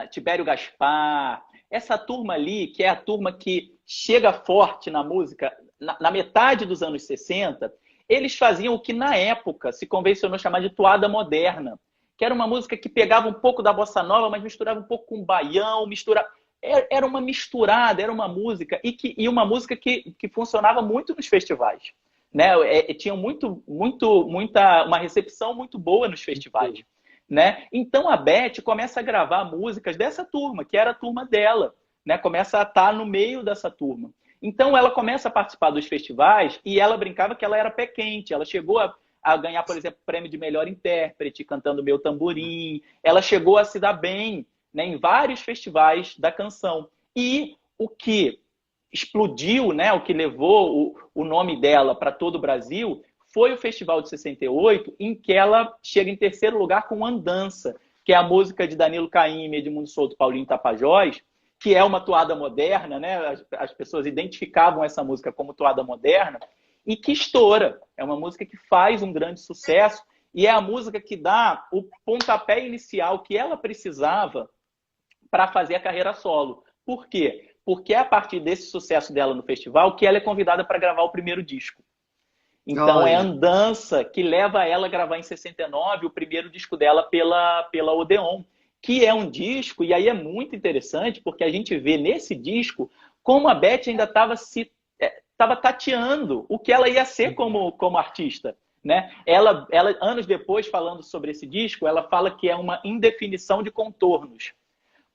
Tibério Gaspar, essa turma ali, que é a turma que chega forte na música, na metade dos anos 60, eles faziam o que na época se convencionou chamar de toada moderna, que era uma música que pegava um pouco da bossa nova, mas misturava um pouco com baião, era uma misturada, era uma música, e uma música que funcionava muito nos festivais. Né? Tinha uma recepção muito boa nos festivais. Né? Então a Beth começa a gravar músicas dessa turma, que era a turma dela. Né? Começa a estar no meio dessa turma. Então ela começa a participar dos festivais e ela brincava que ela era pé quente. Ela chegou a ganhar, por exemplo, prêmio de melhor intérprete, cantando Meu Tamborim. Ela chegou a se dar bem, né, em vários festivais da canção. E o que explodiu, né, o que levou o nome dela para todo o Brasil, foi o Festival de 68, em que ela chega em terceiro lugar com Andança, que é a música de Danilo Caymmi, Edmundo Souto, Paulinho Tapajós, que é uma toada moderna, né? As pessoas identificavam essa música como toada moderna, e que estoura. É uma música que faz um grande sucesso, e é a música que dá o pontapé inicial que ela precisava para fazer a carreira solo. Por quê? Porque é a partir desse sucesso dela no festival que ela é convidada para gravar o primeiro disco. Então é a Andança que leva ela a gravar em 69 o primeiro disco dela pela Odeon, que é um disco, e aí é muito interessante, porque a gente vê nesse disco como a Beth ainda estava tateando o que ela ia ser como artista. Né? Ela, anos depois, falando sobre esse disco, ela fala que é uma indefinição de contornos.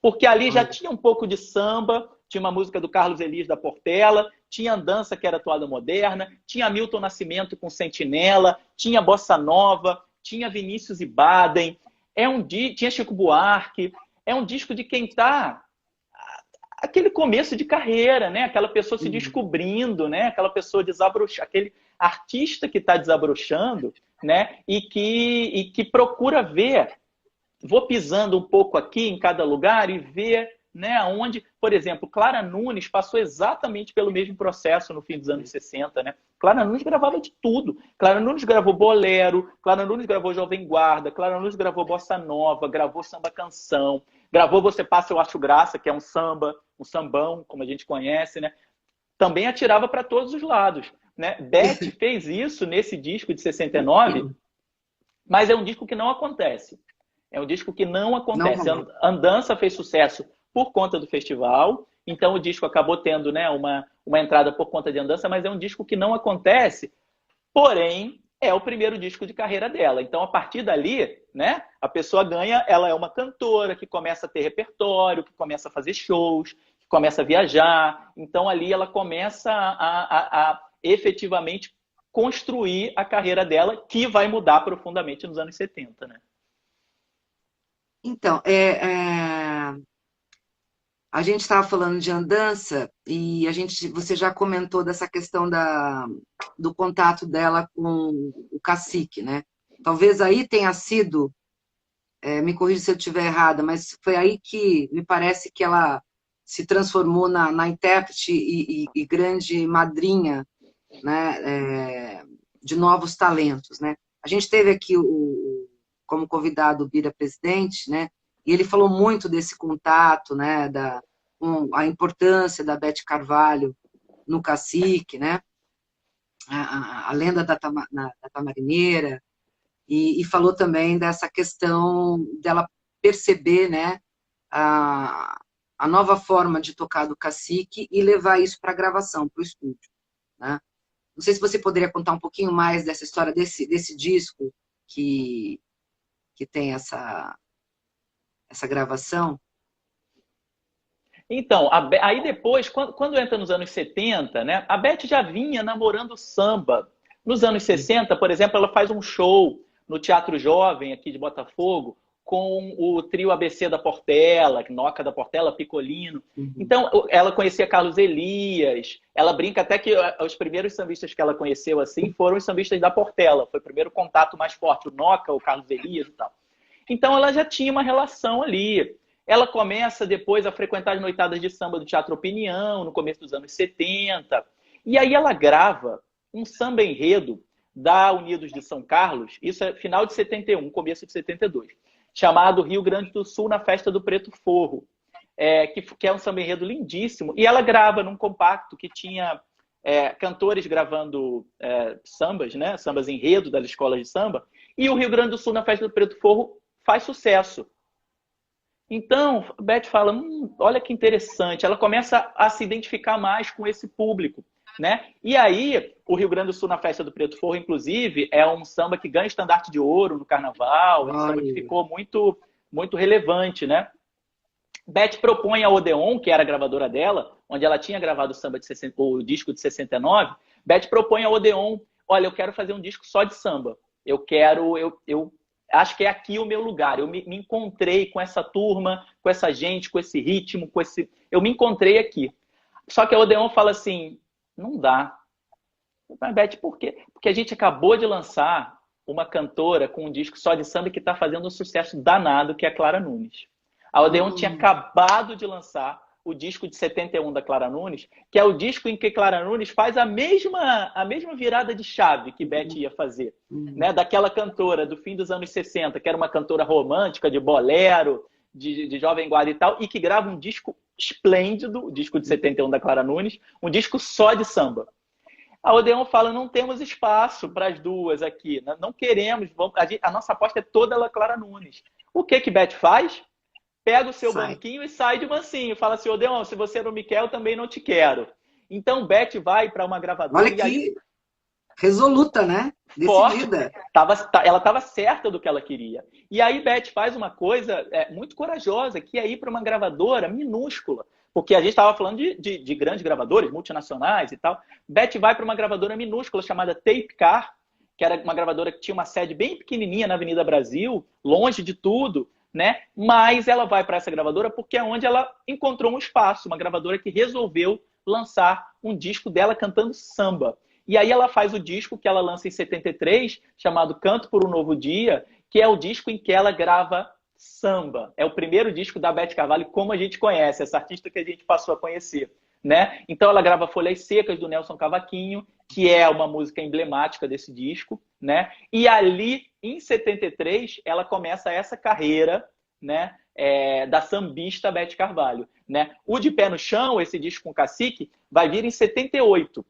Porque ali já tinha um pouco de samba, tinha uma música do Carlos Elias da Portela, tinha Andança, que era toada moderna, tinha Milton Nascimento com Sentinela, tinha Bossa Nova, tinha Vinícius e Baden, tinha Chico Buarque. É um disco de quem está aquele começo de carreira, né? Aquela pessoa se descobrindo, né? Aquela pessoa aquele artista que está desabrochando, né? E que procura ver. Vou pisando um pouco aqui em cada lugar e ver, né, onde, por exemplo, Clara Nunes passou exatamente pelo mesmo processo no fim dos anos 60, né? Clara Nunes gravava de tudo. Clara Nunes gravou bolero, Clara Nunes gravou Jovem Guarda, Clara Nunes gravou bossa nova, gravou samba canção, gravou Você Passa Eu Acho Graça, que é um samba, um sambão, como a gente conhece, né? Também atirava para todos os lados, né? Beth fez isso nesse disco de 69, mas é um disco que não acontece. É um disco que não acontece. Não. Andança fez sucesso por conta do festival, então o disco acabou tendo, né, uma entrada por conta de Andança, mas é um disco que não acontece, porém, é o primeiro disco de carreira dela. Então, a partir dali, né, a pessoa ganha, ela é uma cantora que começa a ter repertório, que começa a fazer shows, que começa a viajar. Então, ali ela começa a efetivamente construir a carreira dela, que vai mudar profundamente nos anos 70, né? Então, a gente estava falando de Andança e você já comentou dessa questão do contato dela com o cacique, né? Talvez aí tenha sido, me corrija se eu estiver errada, mas foi aí que me parece que ela se transformou na intérprete e grande madrinha, né, de novos talentos, né? A gente teve aqui como convidado o Bira Presidente, né? E ele falou muito desse contato, né? A importância da Beth Carvalho no Cacique, né? A lenda da Tamarineira, e falou também dessa questão dela perceber, né? A nova forma de tocar do Cacique e levar isso para a gravação, para o estúdio, né? Não sei se você poderia contar um pouquinho mais dessa história desse disco que tem essa gravação. Então, aí depois, quando entra nos anos 70, né, a Beth já vinha namorando samba. Nos anos 60, por exemplo, ela faz um show no Teatro Jovem, aqui de Botafogo, com o trio ABC da Portela, Noca da Portela, Picolino. Então, ela conhecia Carlos Elias. Ela brinca até que os primeiros sambistas que ela conheceu assim foram os sambistas da Portela. Foi o primeiro contato mais forte, o Noca, o Carlos Elias e tal. Então ela já tinha uma relação ali. Ela começa depois a frequentar as noitadas de samba do Teatro Opinião, no começo dos anos 70. E aí ela grava um samba enredo da Unidos de São Carlos, isso é final de 71, começo de 72, chamado Rio Grande do Sul na Festa do Preto Forro, que é um samba enredo lindíssimo. E ela grava num compacto que tinha cantores gravando sambas, né? Sambas enredo das escolas de samba, e o Rio Grande do Sul na Festa do Preto Forro faz sucesso. Então, Beth fala, olha que interessante, ela começa a se identificar mais com esse público, né? E aí, o Rio Grande do Sul na Festa do Preto Forro, inclusive, é um samba que ganha estandarte de ouro no Carnaval, é um samba que ficou muito, muito relevante, né? Beth propõe a Odeon, que era a gravadora dela, onde ela tinha gravado o disco de 69, Beth propõe a Odeon, olha, eu quero fazer um disco só de samba, eu acho que é aqui o meu lugar. Eu me encontrei com essa turma, com essa gente, com esse ritmo, eu me encontrei aqui. Só que a Odeon fala assim, não dá. Mas, Beth, por quê? Porque a gente acabou de lançar uma cantora com um disco só de samba que está fazendo um sucesso danado, que é a Clara Nunes. A Odeon tinha acabado de lançar o disco de 71 da Clara Nunes, que é o disco em que Clara Nunes faz a mesma virada de chave que Beth ia fazer. Né? Daquela cantora do fim dos anos 60, que era uma cantora romântica, de bolero, de jovem guarda e tal, e que grava um disco esplêndido, o disco de 71 da Clara Nunes, um disco só de samba. A Odeon fala, não temos espaço para as duas aqui, não queremos, a nossa aposta é toda a Clara Nunes. O que Beth faz? Pega o seu banquinho e sai de mansinho. Fala assim, Odeon, se você não me quer, eu também não te quero. Então, Beth vai para uma gravadora... Olha que resoluta, né? Decidida. Ela estava certa do que ela queria. E aí, Beth faz uma coisa muito corajosa, que é ir para uma gravadora minúscula. Porque a gente estava falando de grandes gravadores, multinacionais e tal. Beth vai para uma gravadora minúscula chamada Tape Car, que era uma gravadora que tinha uma sede bem pequenininha na Avenida Brasil, longe de tudo, né? Mas ela vai para essa gravadora porque é onde ela encontrou um espaço, uma gravadora que resolveu lançar um disco dela cantando samba. E aí ela faz o disco que ela lança em 73, chamado Canto por um Novo Dia, que é o disco em que ela grava samba. É o primeiro disco da Beth Carvalho como a gente conhece, essa artista que a gente passou a conhecer, né? Então ela grava Folhas Secas, do Nelson Cavaquinho, que é uma música emblemática desse disco, né? E ali, em 73, ela começa essa carreira, né, da sambista Beth Carvalho, né? O De Pé no Chão, esse disco com Cacique, vai vir em 78.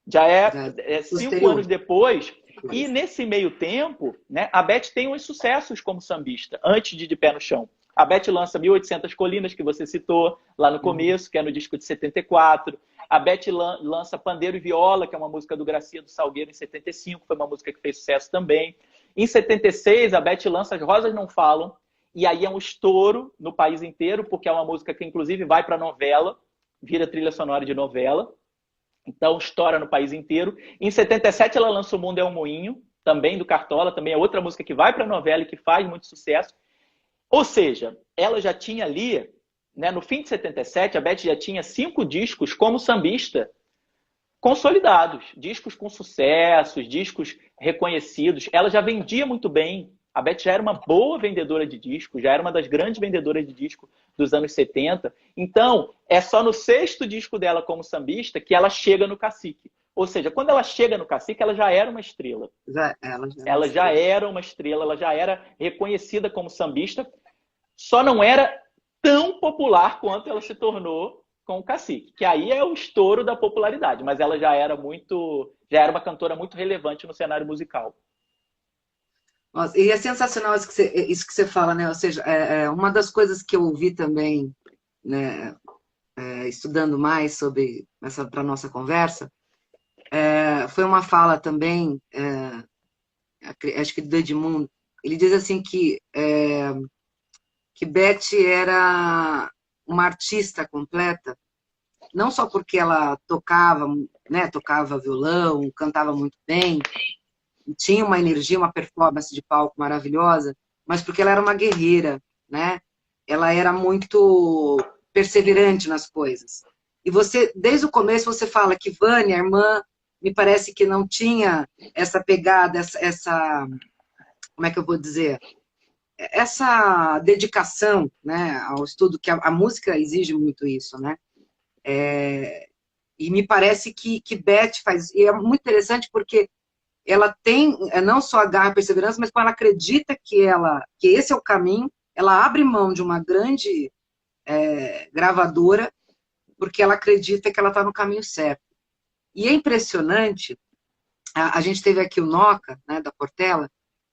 Já é 5 anos depois. E nesse meio tempo, né, a Beth tem uns sucessos como sambista, antes de Pé no Chão. A Beth lança 1800 Colinas, que você citou lá no começo, que é no disco de 74. A Beth lança Pandeiro e Viola, que é uma música do Gracia do Salgueiro, em 75. Foi uma música que fez sucesso também. Em 76, a Beth lança As Rosas Não Falam. E aí é um estouro no país inteiro, porque é uma música que, inclusive, vai para novela, vira trilha sonora de novela. Então, estoura no país inteiro. Em 77, ela lança O Mundo é um Moinho, também do Cartola. Também é outra música que vai para novela e que faz muito sucesso. Ou seja, ela já tinha ali, né, no fim de 77, a Beth já tinha 5 discos como sambista consolidados. Discos com sucessos, discos reconhecidos. Ela já vendia muito bem. A Beth já era uma boa vendedora de disco, já era uma das grandes vendedoras de disco dos anos 70. Então, é só no 6º disco dela como sambista que ela chega no Cacique. Ou seja, quando ela chega no Cacique, ela já era uma estrela. Ela já era uma estrela, ela já era reconhecida como sambista, só não era tão popular quanto ela se tornou com o Cacique, que aí é o estouro da popularidade, mas ela já era uma cantora muito relevante no cenário musical. Nossa, e é sensacional isso que você fala, né? Ou seja, uma das coisas que eu ouvi também, né, estudando mais sobre essa para nossa conversa, foi uma fala também, acho que do Edmundo. Ele diz assim que Beth era uma artista completa, não só porque ela tocava, né, tocava violão, cantava muito bem, tinha uma energia, uma performance de palco maravilhosa, mas porque ela era uma guerreira, né? Ela era muito perseverante nas coisas. E você, desde o começo, você fala que Vânia, a irmã, me parece que não tinha essa pegada, essa como é que eu vou dizer? essa dedicação, né, ao estudo, que a música exige muito isso, né? E me parece que Beth faz, e é muito interessante porque ela tem não só a garra e a perseverança, mas quando ela acredita que esse é o caminho, ela abre mão de uma grande gravadora, porque ela acredita que ela está no caminho certo. E é impressionante, a gente teve aqui o Noca, né, da Portela,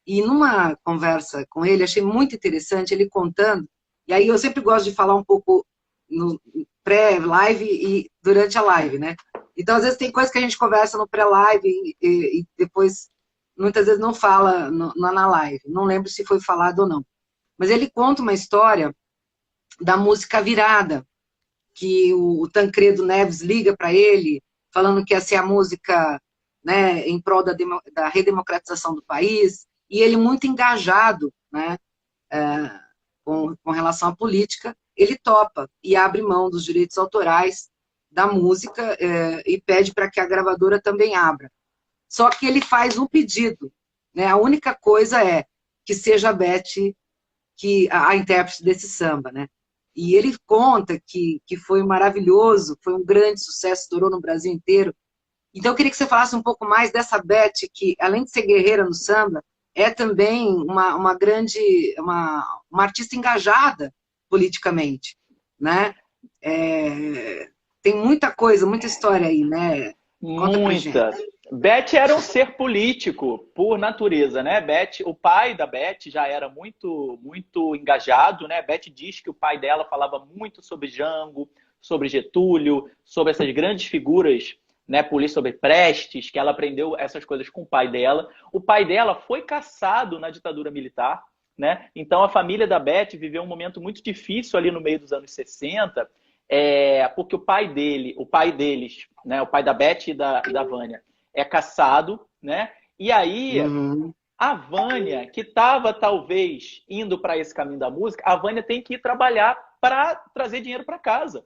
e numa conversa com ele, achei muito interessante ele contando, e aí eu sempre gosto de falar um pouco no pré-live e durante a live, né? Então, às vezes, tem coisas que a gente conversa no pré-live e depois, muitas vezes, não fala na live. Não lembro se foi falado ou não. Mas ele conta uma história da música Virada, que o Tancredo Neves liga para ele, falando que ia ser a música, né, em prol da redemocratização do país, e ele muito engajado, né, com relação à política, ele topa e abre mão dos direitos autorais da música e pede para que a gravadora também abra. Só que ele faz um pedido, né? A única coisa é que seja a Beth a intérprete desse samba, né? E ele conta que foi maravilhoso, foi um grande sucesso, estourou no Brasil inteiro. Então eu queria que você falasse um pouco mais dessa Beth, que além de ser guerreira no samba, é também uma grande, uma artista engajada politicamente, né? Tem muita coisa, muita história aí, né? Conta pra gente. Muita. Beth era um ser político por natureza, né? O pai da Beth já era muito, muito engajado, né? Beth diz que o pai dela falava muito sobre Jango, sobre Getúlio, sobre essas grandes figuras, né? Sobre Prestes, que ela aprendeu essas coisas com o pai dela. O pai dela foi caçado na ditadura militar, né? Então a família da Beth viveu um momento muito difícil ali no meio dos anos 60, porque o pai deles, né? O pai da Beth e da Vânia, é caçado, né? E aí, a Vânia, que estava talvez indo para esse caminho da música, a Vânia tem que ir trabalhar para trazer dinheiro para casa,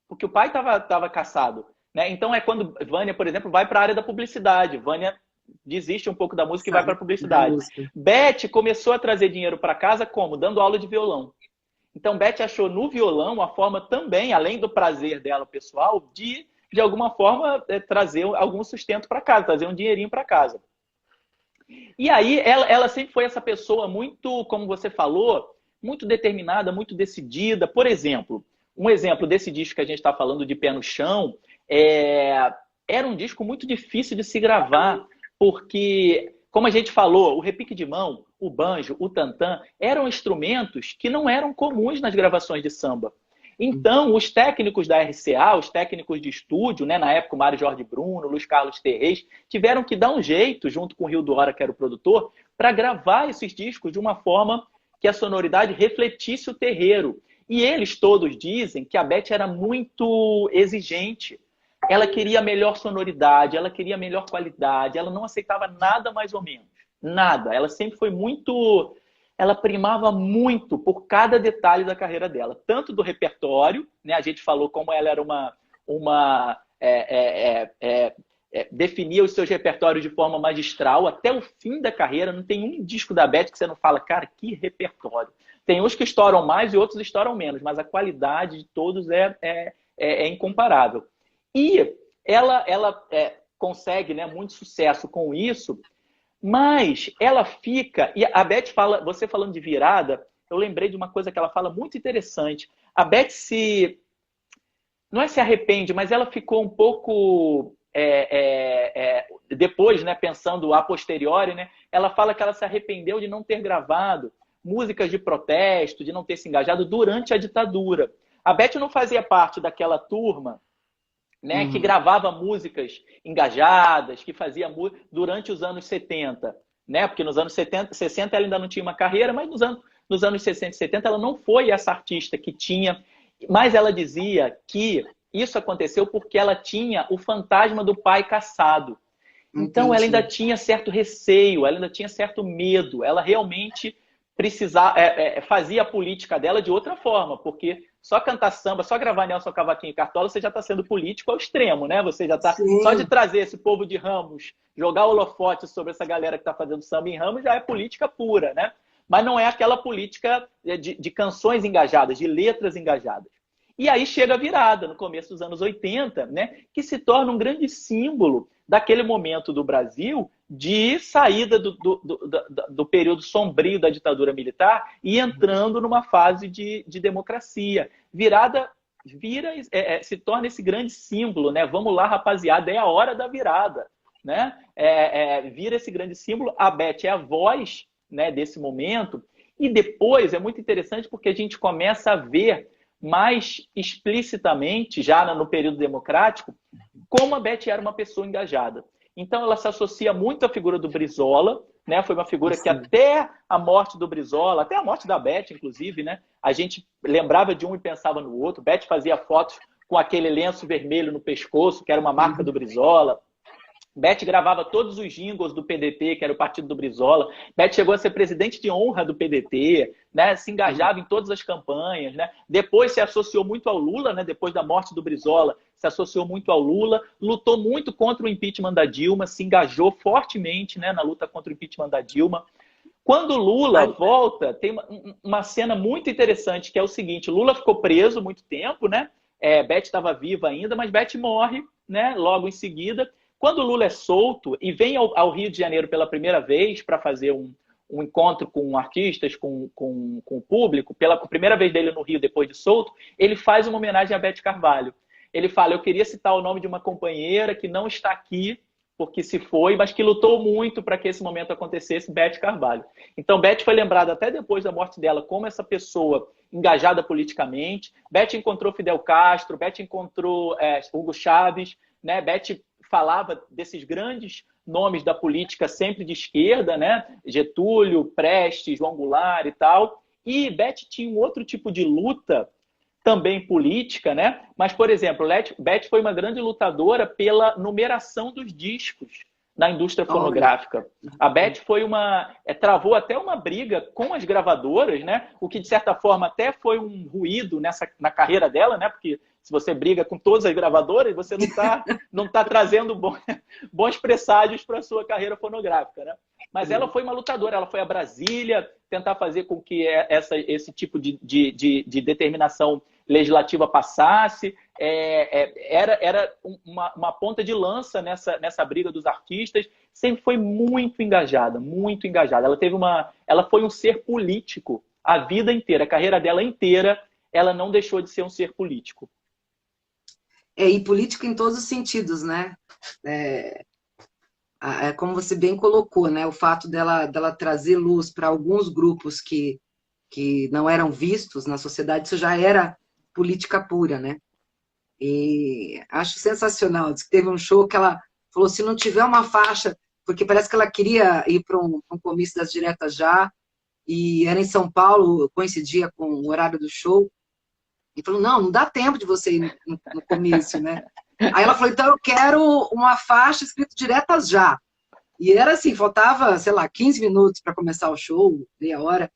porque o pai estava caçado, né? Então é quando Vânia, por exemplo, vai para a área da publicidade. Vânia desiste um pouco da música e vai para a publicidade. Beth começou a trazer dinheiro para casa como? Dando aula de violão. Então Beth achou no violão a forma também, além do prazer dela pessoal, de alguma forma trazer algum sustento para casa, trazer um dinheirinho para casa. E aí ela sempre foi essa pessoa muito, como você falou, muito determinada, muito decidida. Por exemplo, um exemplo desse disco que a gente está falando, de Pé no Chão, era um disco muito difícil de se gravar, porque, como a gente falou, o repique de mão, o banjo, o tantã, eram instrumentos que não eram comuns nas gravações de samba. Então, os técnicos da RCA, os técnicos de estúdio, né, na época o Mário Jorge Bruno, Luiz Carlos Terrez, tiveram que dar um jeito, junto com o Rio do Hora, que era o produtor, para gravar esses discos de uma forma que a sonoridade refletisse o terreiro. E eles todos dizem que a Beth era muito exigente. Ela queria melhor sonoridade, ela queria melhor qualidade, ela não aceitava nada mais ou menos. Nada. Ela sempre foi muito... Ela primava muito por cada detalhe da carreira dela. Tanto do repertório, né? A gente falou como ela era definia os seus repertórios de forma magistral. Até o fim da carreira, não tem um disco da Beth que você não fala, cara, que repertório. Tem uns que estouram mais e outros estouram menos, mas a qualidade de todos é incomparável. E ela consegue, né, muito sucesso com isso, mas ela fica... E a Beth fala, você falando de virada, eu lembrei de uma coisa que ela fala muito interessante. A Beth não é se arrepende, mas ela ficou um pouco... depois, né, pensando a posteriori, né, ela fala que ela se arrependeu de não ter gravado músicas de protesto, de não ter se engajado durante a ditadura. A Beth não fazia parte daquela turma, né, que gravava músicas engajadas, que fazia durante os anos 70, né? Porque nos anos 60 ela ainda não tinha uma carreira, mas nos anos 60 e 70 ela não foi essa artista que tinha. Mas ela dizia que isso aconteceu porque ela tinha o fantasma do pai caçado. Então ela ainda tinha certo receio, ela ainda tinha certo medo. Ela realmente fazia a política dela de outra forma, porque só cantar samba, só gravar Nelson Cavaquinho e Cartola, você já está sendo político ao extremo, né? Você já está... Só de trazer esse povo de Ramos, jogar holofote sobre essa galera que está fazendo samba em Ramos, já é política pura, né? mas não é aquela política de canções engajadas, de letras engajadas. E aí chega a virada, no começo dos anos 80, né, que se torna um grande símbolo daquele momento do Brasil de saída do período sombrio da ditadura militar e entrando numa fase de democracia. Virada se torna esse grande símbolo, né? Vamos lá, rapaziada, é a hora da virada, né? Vira esse grande símbolo. A Beth é a voz, né, desse momento. E depois é muito interessante porque a gente começa a ver mais explicitamente, já no período democrático, como a Beth era uma pessoa engajada. Então, ela se associa muito à figura do Brizola, né? Foi uma figura que até a morte do Brizola, até a morte da Beth, inclusive, né? A gente lembrava de um e pensava no outro. Beth fazia fotos com aquele lenço vermelho no pescoço, que era uma marca do Brizola. Beth gravava todos os jingles do PDT, que era o partido do Brizola. Beth chegou a ser presidente de honra do PDT, né? Se engajava em todas as campanhas, né? Depois se associou muito ao Lula, né? Depois da morte do Brizola, se associou muito ao Lula, lutou muito contra o impeachment da Dilma, se engajou fortemente, né, na luta contra o impeachment da Dilma. Quando o Lula volta, tem uma cena muito interessante, que é o seguinte: Lula ficou preso muito tempo, né? Beth estava viva ainda, mas Beth morre, né, logo em seguida. Quando o Lula é solto e vem ao Rio de Janeiro pela primeira vez para fazer um encontro com artistas, com o público, pela primeira vez dele no Rio depois de solto, ele faz uma homenagem a Beth Carvalho. Ele fala: eu queria citar o nome de uma companheira que não está aqui, porque se foi, mas que lutou muito para que esse momento acontecesse, Beth Carvalho. Então, Beth foi lembrada até depois da morte dela como essa pessoa engajada politicamente. Beth encontrou Fidel Castro, Beth encontrou Hugo Chávez, né? Beth falava desses grandes nomes da política sempre de esquerda, né? Getúlio, Prestes, João Goulart e tal. E Beth tinha um outro tipo de luta também política, né? Mas, por exemplo, Beth foi uma grande lutadora pela numeração dos discos na indústria fonográfica. A Beth foi travou até uma briga com as gravadoras, né? O que, de certa forma, até foi um ruído na carreira dela, né? Porque se você briga com todas as gravadoras, você não tá trazendo bons presságios para a sua carreira fonográfica, né? Mas ela foi uma lutadora, ela foi a Brasília tentar fazer com que esse tipo de determinação legislativa passasse. Era uma ponta de lança nessa briga dos artistas. Sempre foi muito engajada, muito engajada. Ela foi um ser político a vida inteira, a carreira dela inteira, ela não deixou de ser um ser político. E político em todos os sentidos, né? Como você bem colocou, né? O fato dela trazer luz para alguns grupos que não eram vistos na sociedade, isso já era política pura, né? E acho sensacional. Diz que teve um show que ela falou: se não tiver uma faixa, porque parece que ela queria ir para um comício das diretas já, e era em São Paulo, coincidia com o horário do show, e falou: não dá tempo de você ir no comício, né? Aí ela falou: então eu quero uma faixa escrito diretas já. E era assim, faltava, sei lá, 15 minutos para começar o show, meia hora.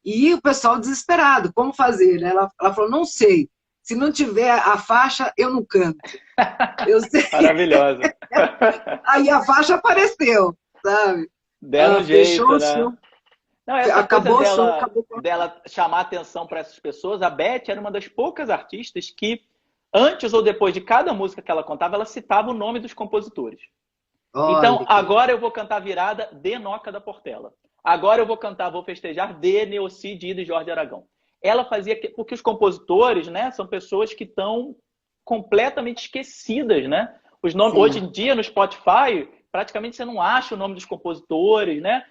E o pessoal desesperado, como fazer, né? Ela falou: não sei, se não tiver a faixa, eu não canto. Eu sei. Maravilhosa. Aí a faixa apareceu, sabe? Deram jeito, né? Show. Não, essa acabou coisa o show, acabou. dela chamar atenção para essas pessoas. A Beth era uma das poucas artistas que, antes ou depois de cada música que ela contava, ela citava o nome dos compositores. Olha, então, agora eu vou cantar Virada de Noca da Portela. Agora eu vou cantar Vou Festejar de Neossi, Dido e Jorge Aragão. Ela fazia... Porque os compositores, né, são pessoas que estão completamente esquecidas, né? Os nomes, hoje em dia, no Spotify, praticamente você não acha o nome dos compositores, né?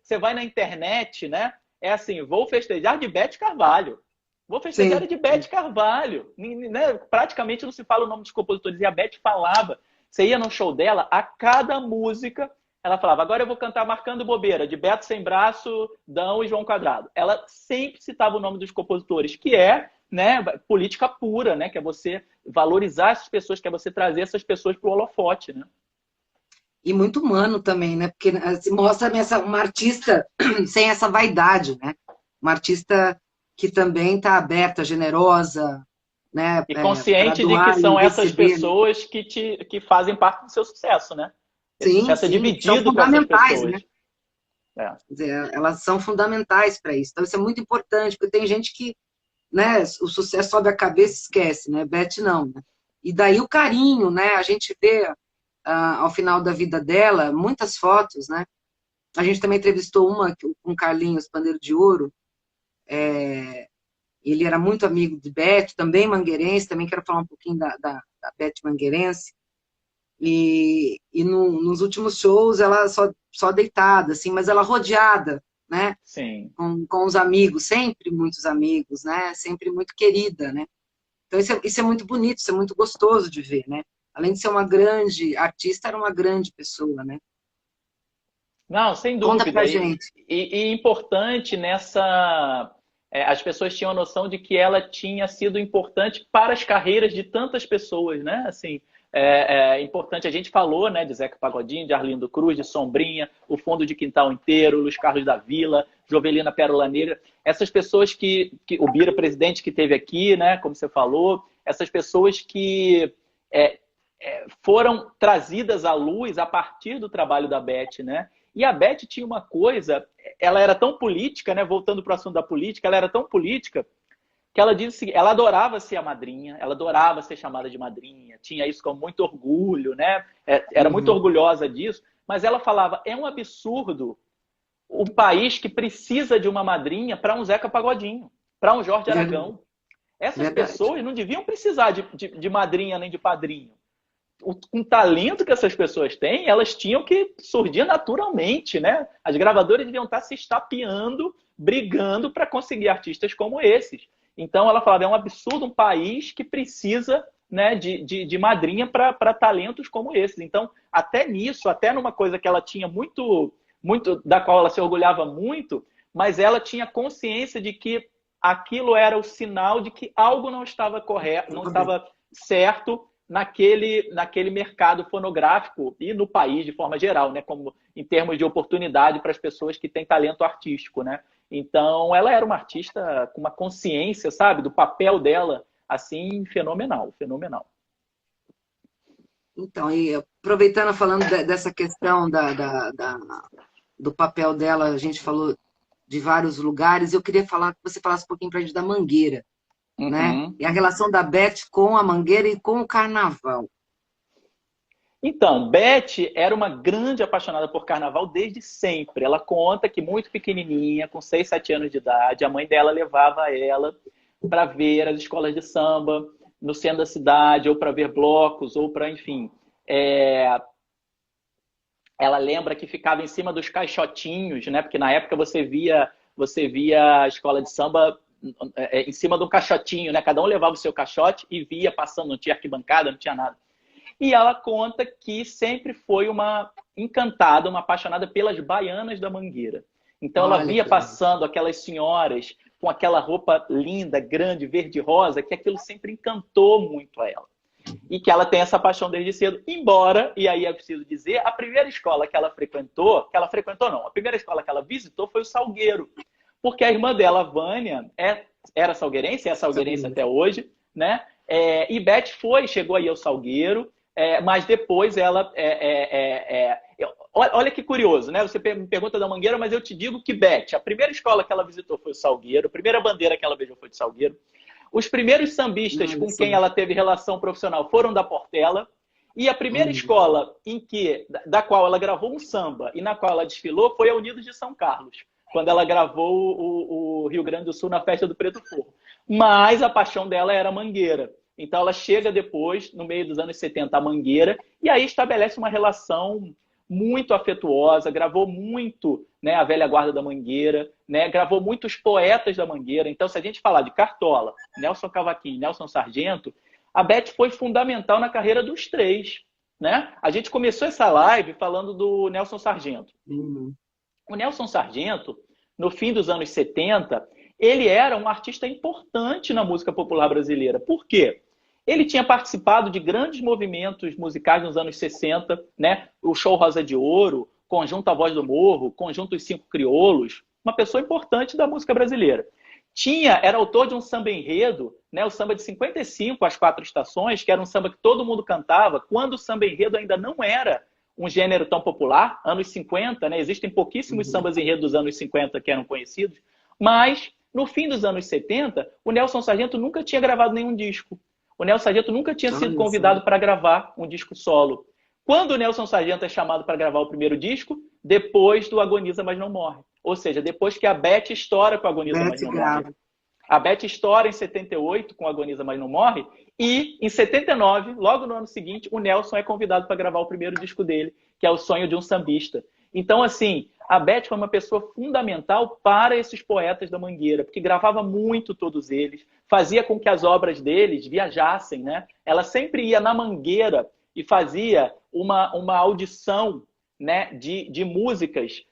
Você vai na internet, né? É assim: Vou Festejar de Beth Carvalho. Vou Festejar de Beth Carvalho. Né? Praticamente não se fala o nome dos compositores. E a Beth falava. Você ia no show dela, a cada música, ela falava: agora eu vou cantar Marcando Bobeira, de Beto Sem Braço, Dão e João Quadrado. Ela sempre citava o nome dos compositores, que é, né, política pura, né? Que é você valorizar essas pessoas, que é você trazer essas pessoas para o holofote, né? E muito humano também, né? Porque mostra uma artista sem essa vaidade, né? Uma artista que também está aberta, generosa, né? E consciente de que são essas pessoas que fazem parte do seu sucesso, né? Esse sucesso é dividido com essas pessoas. Né? É. Quer dizer, elas são fundamentais para isso. Então, isso é muito importante, porque tem gente que, né, o sucesso sobe a cabeça e esquece, né? Beth não, né? E daí o carinho, né? A gente vê ao final da vida dela muitas fotos, né? A gente também entrevistou uma com Carlinhos Pandeiro de Ouro. Ele era muito amigo de Beth, também mangueirense, também quero falar um pouquinho da Beth mangueirense. Nos últimos shows, ela só deitada, assim, mas ela rodeada, né? Sim. Com os amigos, sempre muitos amigos, né? Sempre muito querida, né? Então, isso é muito bonito, isso é muito gostoso de ver, né? Além de ser uma grande artista, era uma grande pessoa, né? Não, sem Conta dúvida. pra gente. E importante nessa. As pessoas tinham a noção de que ela tinha sido importante para as carreiras de tantas pessoas, né? Assim, é importante. A gente falou, né, de Zeca Pagodinho, de Arlindo Cruz, de Sombrinha, o Fundo de Quintal Inteiro, Luiz Carlos da Vila, Jovelina Pérola Negra. Essas pessoas o Bira, presidente, que teve aqui, né, como você falou, essas pessoas que foram trazidas à luz a partir do trabalho da Beth, né? E a Beth tinha uma coisa, ela era tão política, né? Voltando para o assunto da política, ela era tão política que ela disse o seguinte, ela adorava ser a madrinha, ela adorava ser chamada de madrinha, tinha isso com muito orgulho, né? Era muito orgulhosa disso, mas ela falava, é um absurdo o país que precisa de uma madrinha para um Zeca Pagodinho, para um Jorge Aragão. Essas pessoas não deviam precisar de madrinha nem de padrinho. Com o talento que essas pessoas têm, elas tinham que surgir naturalmente, né? As gravadoras deviam estar se estapeando, brigando para conseguir artistas como esses. Então, ela falava, é um absurdo um país que precisa, né, de madrinha para talentos como esses. Então, até nisso, até numa coisa que ela tinha muito, da qual ela se orgulhava muito, mas ela tinha consciência de que aquilo era o sinal de que algo não estava correto, não estava certo naquele mercado fonográfico e no país de forma geral, né? Como em termos de oportunidade para as pessoas que têm talento artístico, né? Então, ela era uma artista com uma consciência, sabe, do papel dela, assim, fenomenal, fenomenal. Então, e aproveitando, falando dessa questão do papel dela, a gente falou de vários lugares, eu queria falar que você falasse um pouquinho para a gente da Mangueira, né? E a relação da Beth com a Mangueira e com o carnaval. Então, Beth era uma grande apaixonada por carnaval desde sempre. Ela conta que muito pequenininha, com 6, 7 anos de idade, a mãe dela levava ela para ver as escolas de samba no centro da cidade, ou para ver blocos, ou para, enfim. Ela lembra que ficava em cima dos caixotinhos, né? Porque na época você via a escola de samba em cima de um caixotinho, né? Cada um levava o seu caixote e via passando, não tinha arquibancada, não tinha nada. E ela conta que sempre foi uma encantada, uma apaixonada pelas baianas da Mangueira. Então ela via passando aquelas senhoras com aquela roupa linda, grande, verde e rosa, que aquilo sempre encantou muito a ela. E que ela tem essa paixão desde cedo. Embora, e aí é preciso dizer, a primeira escola que ela frequentou não, a primeira escola que ela visitou foi o Salgueiro. Porque a irmã dela, Vânia, era salgueirense, é salgueirense até hoje, né? E Beth chegou aí ao Salgueiro, mas depois ela... olha que curioso, né? Você me pergunta da Mangueira, mas eu te digo que Beth, a primeira escola que ela visitou foi o Salgueiro, a primeira bandeira que ela beijou foi de Salgueiro. Os primeiros sambistas com quem ela teve relação profissional foram da Portela. E a primeira escola da qual ela gravou um samba e na qual ela desfilou foi a Unidos de São Carlos, quando ela gravou o Rio Grande do Sul na Festa do Preto Forro. Mas a paixão dela era a Mangueira. Então ela chega depois, no meio dos anos 70, a Mangueira, e aí estabelece uma relação muito afetuosa, gravou muito, né, a velha guarda da Mangueira, né, gravou muitos poetas da Mangueira. Então, se a gente falar de Cartola, Nelson Cavaquinho, Nelson Sargento, a Beth foi fundamental na carreira dos três, né? A gente começou essa live falando do Nelson Sargento. O Nelson Sargento, no fim dos anos 70, ele era um artista importante na música popular brasileira. Por quê? Ele tinha participado de grandes movimentos musicais nos anos 60, né? O Show Rosa de Ouro, Conjunto A Voz do Morro, Conjunto Os Cinco Crioulos, uma pessoa importante da música brasileira. Era autor de um samba enredo, né? O samba de 55, As Quatro Estações, que era um samba que todo mundo cantava, quando o samba enredo ainda não era um gênero tão popular, anos 50, né? Existem pouquíssimos sambas enredo dos anos 50 que eram conhecidos, mas no fim dos anos 70, o Nelson Sargento nunca tinha gravado nenhum disco. O Nelson Sargento nunca tinha sido Olha convidado só. para gravar um disco solo. Quando o Nelson Sargento é chamado para gravar o primeiro disco, depois do Agoniza Mas Não Morre. Ou seja, depois que a Beth estoura com o Agoniza Mas Beth Não Morre. grava. A Beth estoura em 78 com Agoniza Mas Não Morre, e em 79, logo no ano seguinte, o Nelson é convidado para gravar o primeiro disco dele, que é O Sonho de um Sambista. Então, assim, a Beth foi uma pessoa fundamental para esses poetas da Mangueira, porque gravava muito todos eles, fazia com que as obras deles viajassem, né? Ela sempre ia na Mangueira e fazia uma audição, né, de músicas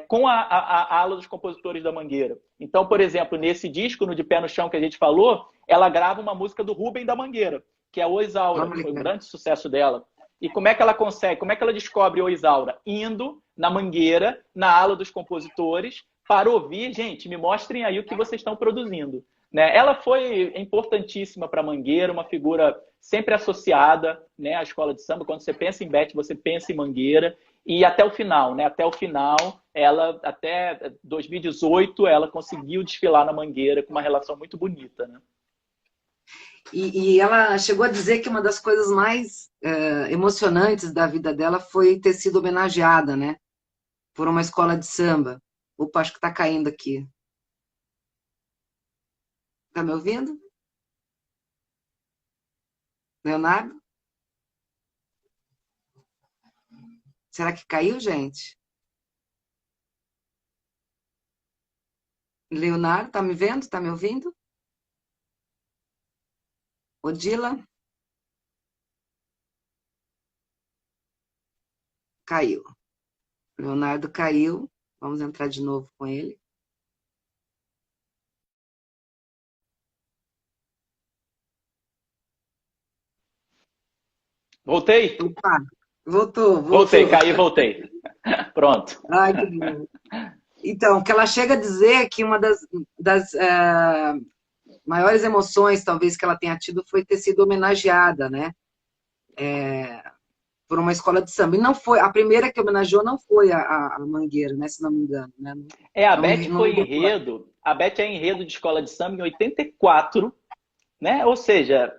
com a ala dos compositores da Mangueira. Então, por exemplo, nesse disco, no De Pé no Chão que a gente falou, ela grava uma música do Rubem da Mangueira, que é O Isaura, que foi um grande sucesso dela. E como é que ela consegue, como é que ela descobre O Isaura? Indo na Mangueira, na ala dos compositores, para ouvir, gente, me mostrem aí o que vocês estão produzindo. Né? Ela foi importantíssima para a Mangueira, uma figura sempre associada, né, à escola de samba. Quando você pensa em Beth, você pensa em Mangueira. E até o final, né? Até o final, ela, até 2018, ela conseguiu desfilar na Mangueira com uma relação muito bonita, né? E ela chegou a dizer que uma das coisas mais emocionantes da vida dela foi ter sido homenageada, né? Por uma escola de samba. Opa, acho que tá caindo aqui. Tá me ouvindo? Leonardo? Será que caiu, gente? Leonardo, tá me vendo? Tá me ouvindo? Odila? Caiu. Leonardo caiu. Vamos entrar de novo com ele. Voltei? Opa, voltou. Voltei, caí e voltei. Pronto. Ai, que bom. Então, que ela chega a dizer que uma das maiores emoções, talvez, que ela tenha tido foi ter sido homenageada, né? Por uma escola de samba. E não foi, a primeira que homenageou não foi a Mangueira, né? Se não me engano. Né? A Beth foi enredo. A Beth é enredo de escola de samba em 84, né? Ou seja,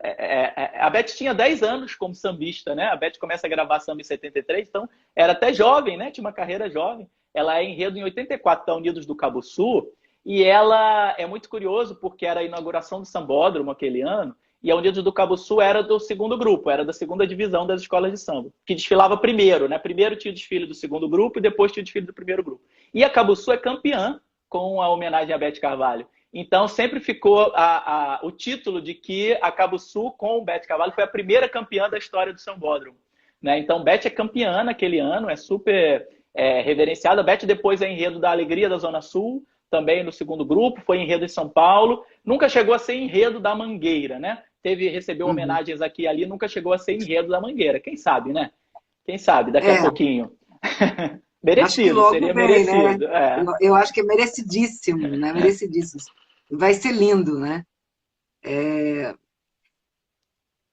a Beth tinha 10 anos como sambista, né? A Beth começa a gravar samba em 73, então era até jovem, né? Tinha uma carreira jovem. Ela é enredo em 84 da Unidos do Cabo Sul, e ela é muito curioso porque era a inauguração do Sambódromo aquele ano, e a Unidos do Cabo Sul era do segundo grupo, era da segunda divisão das escolas de samba, que desfilava primeiro, né? Primeiro tinha o desfile do segundo grupo e depois tinha o desfile do primeiro grupo. E a Cabo Sul é campeã com a homenagem a Beth Carvalho. Então, sempre ficou o título de que a Cabo Sul, com o Beth Carvalho, foi a primeira campeã da história do Sambódromo. Né? Então, Beth é campeã naquele ano, é super reverenciada. Beth depois é enredo da Alegria da Zona Sul, também no segundo grupo, foi enredo em São Paulo. Nunca chegou a ser enredo da Mangueira, né? Recebeu homenagens aqui e ali, nunca chegou a ser enredo da Mangueira. Quem sabe, né? Quem sabe, daqui a pouquinho. Merecido, seria merecido. Né? Eu acho que é merecidíssimo, né? Merecidíssimo. Vai ser lindo, né?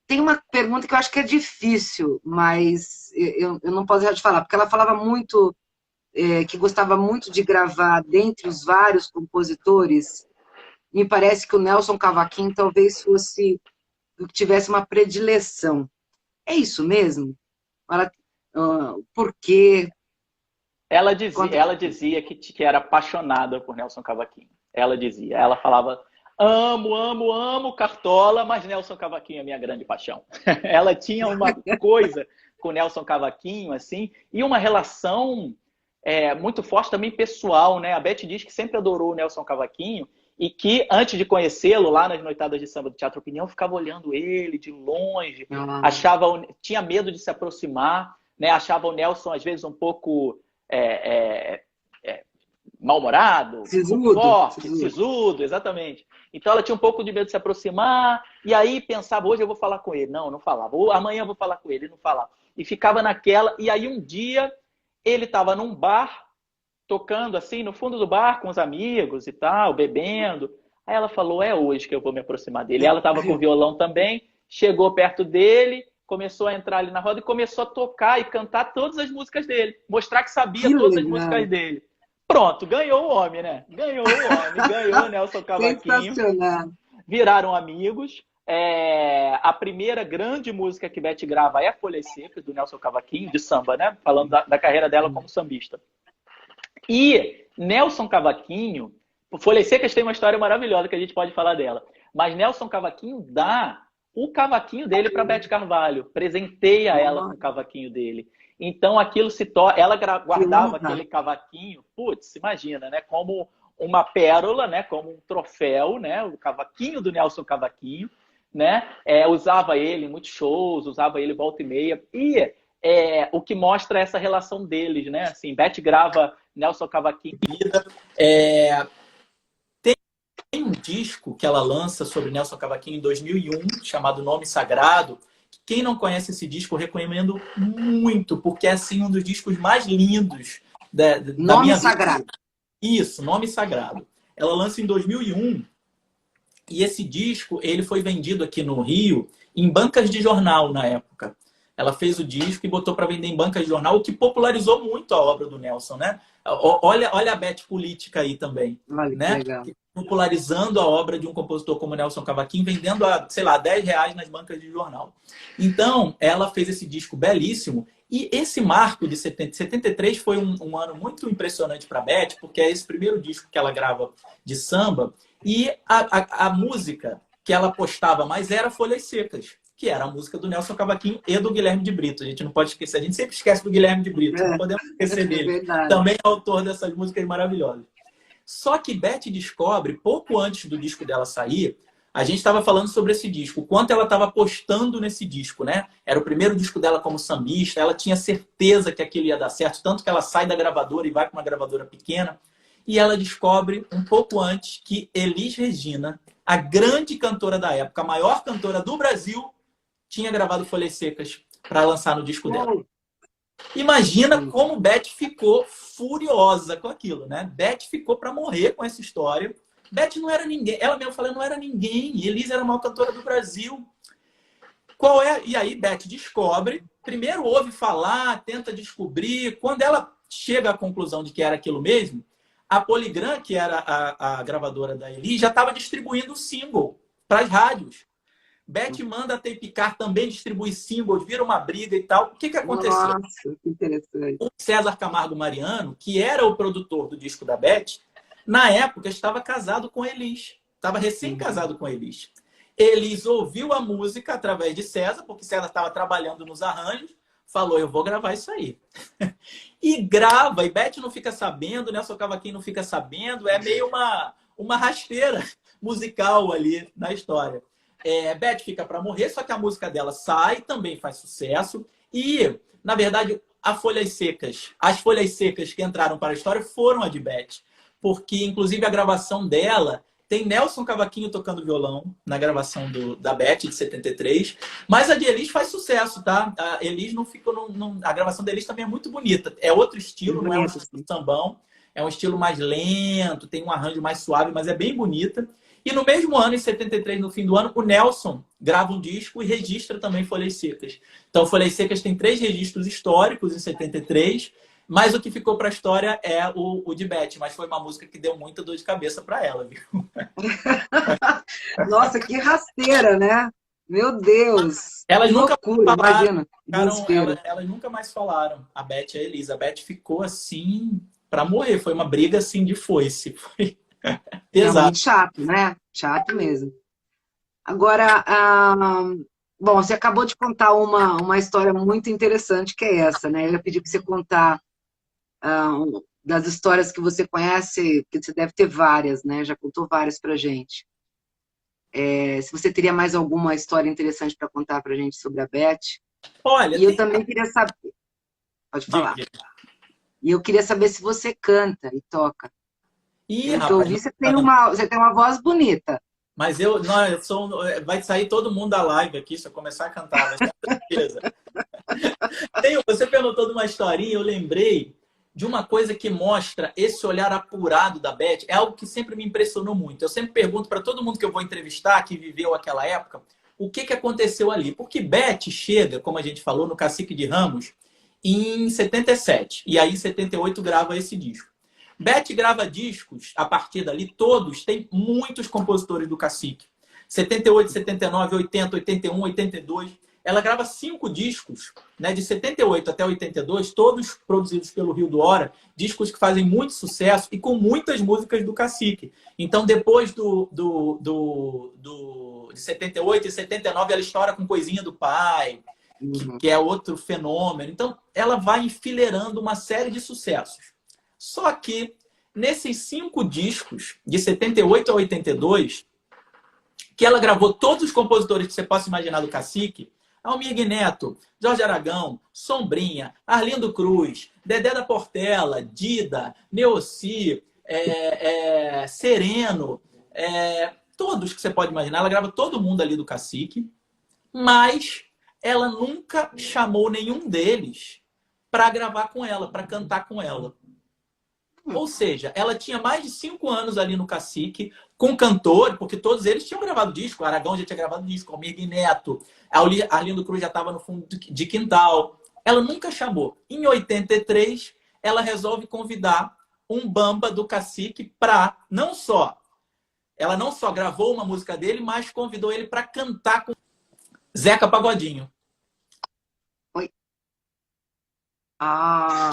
Tem uma pergunta que eu acho que é difícil, mas eu não posso deixar de falar, porque ela falava muito, que gostava muito de gravar dentre os vários compositores. Me parece que o Nelson Cavaquinho talvez fosse o que tivesse uma predileção. É isso mesmo? Por quê? Ela dizia que era apaixonada por Nelson Cavaquinho. Ela dizia, ela falava, amo Cartola, mas Nelson Cavaquinho é minha grande paixão. Ela tinha uma coisa com Nelson Cavaquinho, assim, e uma relação muito forte também pessoal, né? A Beth diz que sempre adorou o Nelson Cavaquinho e que, antes de conhecê-lo, lá nas noitadas de samba do Teatro Opinião, ficava olhando ele de longe, tinha medo de se aproximar, né? Achava o Nelson, às vezes, um pouco mal-humorado, forte, sisudo, exatamente. Então ela tinha um pouco de medo de se aproximar, e aí pensava, hoje eu vou falar com ele. Não falava. Ou amanhã eu vou falar com ele, não falava. E ficava naquela, e aí um dia ele estava num bar, tocando assim, no fundo do bar, com os amigos e tal, bebendo. Aí ela falou, é hoje que eu vou me aproximar dele. Ela estava com o violão também, chegou perto dele começou a entrar ali na roda e começou a tocar e cantar todas as músicas dele. Mostrar que sabia Que todas as legal. músicas dele. Pronto, ganhou o homem, né? Ganhou o homem, ganhou o Nelson Cavaquinho. Sensacional. Viraram amigos. A primeira grande música que Beth grava é Folhas Secas, do Nelson Cavaquinho, de samba, né? Falando da carreira dela como sambista. E Nelson Cavaquinho, Folhas Secas tem uma história maravilhosa que a gente pode falar dela. Mas Nelson Cavaquinho dá o cavaquinho dele para Beth Carvalho, presenteia ela com o cavaquinho dele. Então aquilo se torna. Ela guardava aquele cavaquinho, putz, imagina, né? Como uma pérola, né? Como um troféu, né? O cavaquinho do Nelson Cavaquinho, né? Usava ele em muitos shows, usava ele volta e meia. E o que mostra essa relação deles, né? Assim, Beth grava Nelson Cavaquinho. Tem um disco que ela lança sobre Nelson Cavaquinho em 2001, chamado Nome Sagrado. Quem não conhece esse disco, eu recomendo muito, porque é assim, um dos discos mais lindos da minha Sagrado. vida. Isso, Nome Sagrado. Ela lança em 2001 e esse disco ele foi vendido aqui no Rio em bancas de jornal na época. Ela fez o disco e botou para vender em bancas de jornal, o que popularizou muito a obra do Nelson, né? Olha a Beth política aí também, Olha, né? que legal. Popularizando a obra de um compositor como Nelson Cavaquinho, vendendo a, sei lá, R$10 nas bancas de jornal. Então, ela fez esse disco belíssimo. E esse marco de 73 foi um ano muito impressionante para a Beth, porque é esse primeiro disco que ela grava de samba. E a música que ela postava mais era Folhas Secas, que era a música do Nelson Cavaquinho e do Guilherme de Brito. A gente não pode esquecer, a gente sempre esquece do Guilherme de Brito, não podemos esquecer dele. Verdade. Também é autor dessas músicas maravilhosas. Só que Beth descobre, pouco antes do disco dela sair, a gente estava falando sobre esse disco, o quanto ela estava apostando nesse disco, né? Era o primeiro disco dela como sambista, ela tinha certeza que aquilo ia dar certo, tanto que ela sai da gravadora e vai para uma gravadora pequena, e ela descobre, um pouco antes, que Elis Regina, a grande cantora da época, a maior cantora do Brasil, tinha gravado Folhas Secas para lançar no disco dela. Imagina como Beth ficou furiosa com aquilo, né? Beth ficou para morrer com essa história. Beth não era ninguém. Ela mesmo falou, não era ninguém. Elis era a maior cantora do Brasil. Qual é? E aí Beth descobre. Primeiro ouve falar, tenta descobrir. Quando ela chega à conclusão de que era aquilo mesmo, a Polygram, que era a gravadora da Elis, já estava distribuindo o single para as rádios. Beth manda a Tapecar também distribuir singles, vira uma briga e tal. O que aconteceu? Nossa, que interessante. O César Camargo Mariano, que era o produtor do disco da Beth, na época estava casado com Elis. Estava recém-casado com Elis. Elis ouviu a música através de César, porque César estava trabalhando nos arranjos, falou, eu vou gravar isso aí. E grava, e Beth não fica sabendo, Nelson Cavaquinho não fica sabendo, é meio uma rasteira musical ali na história. Beth fica para morrer, só que a música dela sai, também faz sucesso. E, na verdade, as Folhas Secas que entraram para a história foram a de Beth. Porque, inclusive, a gravação dela tem Nelson Cavaquinho tocando violão na gravação da Beth, de 73. Mas a de Elis faz sucesso, tá? A Elis não ficou... A gravação da Elis também é muito bonita. É outro estilo, não é um estilo sambão. É um estilo mais lento, tem um arranjo mais suave, mas é bem bonita. E no mesmo ano, em 73, no fim do ano, o Nelson grava um disco e registra também Folhas Secas. Então, Folhas Secas tem 3 registros históricos em 73, mas o que ficou para a história é o de Beth. Mas foi uma música que deu muita dor de cabeça para ela, viu? Nossa, que rasteira, né? Meu Deus! Elas que nunca loucura, falaram, imagina. elas nunca mais falaram, a Beth e a Elisa. A Beth ficou assim para morrer. Foi uma briga assim de foice. Foi... É muito chato, né? Chato mesmo. Agora, bom, você acabou de contar uma história muito interessante, que é essa, né? Eu ia pedir para você contar das histórias que você conhece, que você deve ter várias, né? Já contou várias pra gente. Se você teria mais alguma história interessante para contar pra gente sobre a Beth. Olha, e eu também queria saber... Pode falar. E eu queria saber se você canta e toca. Rapaz, eu ouvi, você tem uma voz bonita. Mas vai sair todo mundo da live aqui se eu começar a cantar, vai ter certeza. Você perguntou de uma historinha, eu lembrei de uma coisa que mostra esse olhar apurado da Beth. É algo que sempre me impressionou muito. Eu sempre pergunto para todo mundo que eu vou entrevistar, que viveu aquela época, O que aconteceu ali? Porque Beth chega, como a gente falou, no Cacique de Ramos em 77. E aí, em 78, grava esse disco. Beth grava discos, a partir dali, todos, tem muitos compositores do Cacique. 78, 79, 80, 81, 82. Ela grava 5 discos, né, de 78 até 82, todos produzidos pelo Rio do Hora, discos que fazem muito sucesso e com muitas músicas do Cacique. Então, depois de 78 e 79, ela estoura com Coisinha do Pai, que é outro fenômeno. Então, ela vai enfileirando uma série de sucessos. Só que, nesses 5 discos, de 78 a 82, que ela gravou todos os compositores que você possa imaginar do Cacique, Almir Neto, Jorge Aragão, Sombrinha, Arlindo Cruz, Dedé da Portela, Dida, Neossi, Sereno, todos que você pode imaginar. Ela grava todo mundo ali do Cacique, mas ela nunca chamou nenhum deles para gravar com ela, para cantar com ela. Ou seja, ela tinha mais de 5 anos ali no Cacique, com cantor, porque todos eles tinham gravado disco. O Aragão já tinha gravado disco, o Almir Neto, Arlindo Cruz já estava no fundo de quintal. Ela nunca chamou. Em 83, ela resolve convidar um bamba do Cacique para, ela não só gravou uma música dele, mas convidou ele para cantar com Zeca Pagodinho. Oi.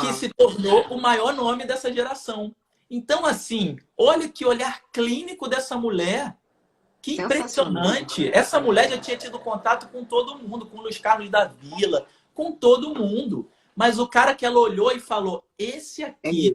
Que se tornou o maior nome dessa geração. Então, assim, olha que olhar clínico dessa mulher. Que impressionante. Essa mulher já tinha tido contato com todo mundo, com o Luiz Carlos da Vila, com todo mundo. Mas o cara que ela olhou e falou, esse aqui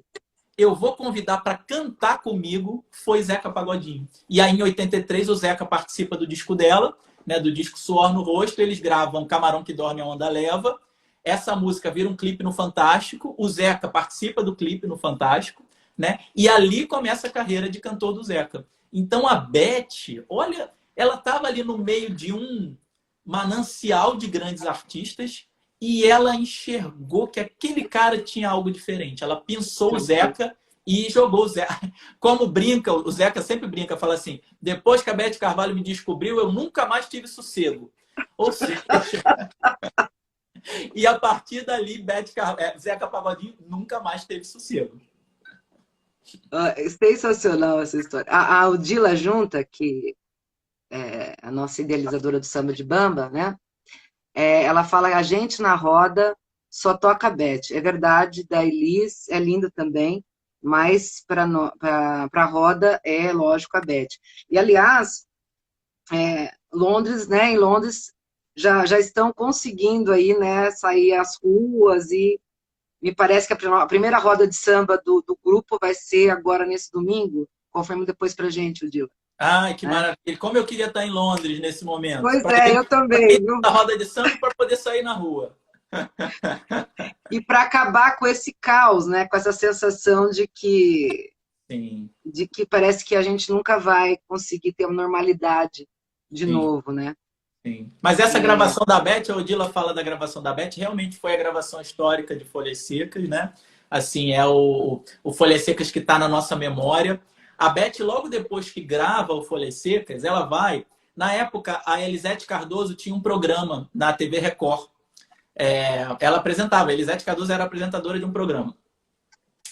eu vou convidar para cantar comigo, foi Zeca Pagodinho. E aí, em 83, o Zeca participa do disco dela, né, do disco Suor no Rosto. Eles gravam Camarão que Dorme a Onda Leva. Essa música vira um clipe no Fantástico. O Zeca participa do clipe no Fantástico, né? E ali começa a carreira de cantor do Zeca. Então a Beth, olha, ela estava ali no meio de um manancial de grandes artistas e ela enxergou que aquele cara tinha algo diferente. Ela pensou o Zeca e jogou o Zeca. Como brinca, o Zeca sempre brinca, fala assim, depois que a Beth Carvalho me descobriu, eu nunca mais tive sossego. Ou seja... E a partir dali, Zeca Pagodinho nunca mais teve sossego. Sensacional essa história. A Odila Junta, que é a nossa idealizadora do samba de bamba, né? Ela fala, a gente na roda só toca Beth. É verdade, da Elis é linda também, mas para a roda é lógico a Beth. E aliás, Londres, né? Em Londres já estão conseguindo aí, né, sair às ruas e me parece que a primeira roda de samba do grupo vai ser agora nesse domingo. Confirma depois pra gente, Odila. Ai, que maravilha. Como eu queria estar em Londres nesse momento. Pois eu também. A roda de samba para poder sair na rua. E para acabar com esse caos, né, com essa sensação de que parece que a gente nunca vai conseguir ter uma normalidade de novo, né? Sim. Mas essa gravação da Beth, a Odila fala da gravação da Beth, realmente foi a gravação histórica de Folhas Secas, né? Assim, é o Folhas Secas que está na nossa memória. A Beth, logo depois que grava o Folhas Secas, ela vai... Na época, a Elisete Cardoso tinha um programa na TV Record. Ela apresentava, a Elisete Cardoso era apresentadora de um programa.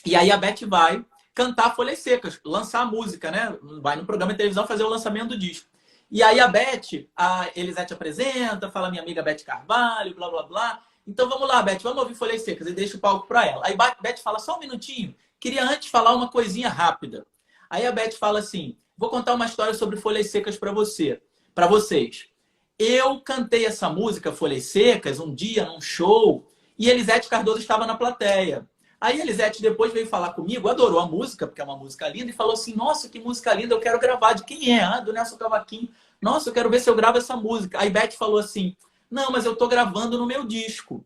E aí a Beth vai cantar Folhas Secas, lançar a música, né? Vai no programa de televisão fazer o lançamento do disco. E aí a Elisete apresenta, fala minha amiga Beth Carvalho, blá, blá, blá. Então vamos lá, Beth, vamos ouvir Folhas Secas. E deixa o palco para ela. Aí Beth fala, só um minutinho, queria antes falar uma coisinha rápida. Aí a Beth fala assim, vou contar uma história sobre Folhas Secas para vocês. Eu cantei essa música, Folhas Secas, um dia num show, e Elisete Cardoso estava na plateia. Aí a Elisete depois veio falar comigo, adorou a música, porque é uma música linda, e falou assim, nossa, que música linda, eu quero gravar. De quem é? Ah, do Nelson Cavaquinho. Nossa, eu quero ver se eu gravo essa música. Aí Beth falou assim, não, mas eu estou gravando no meu disco.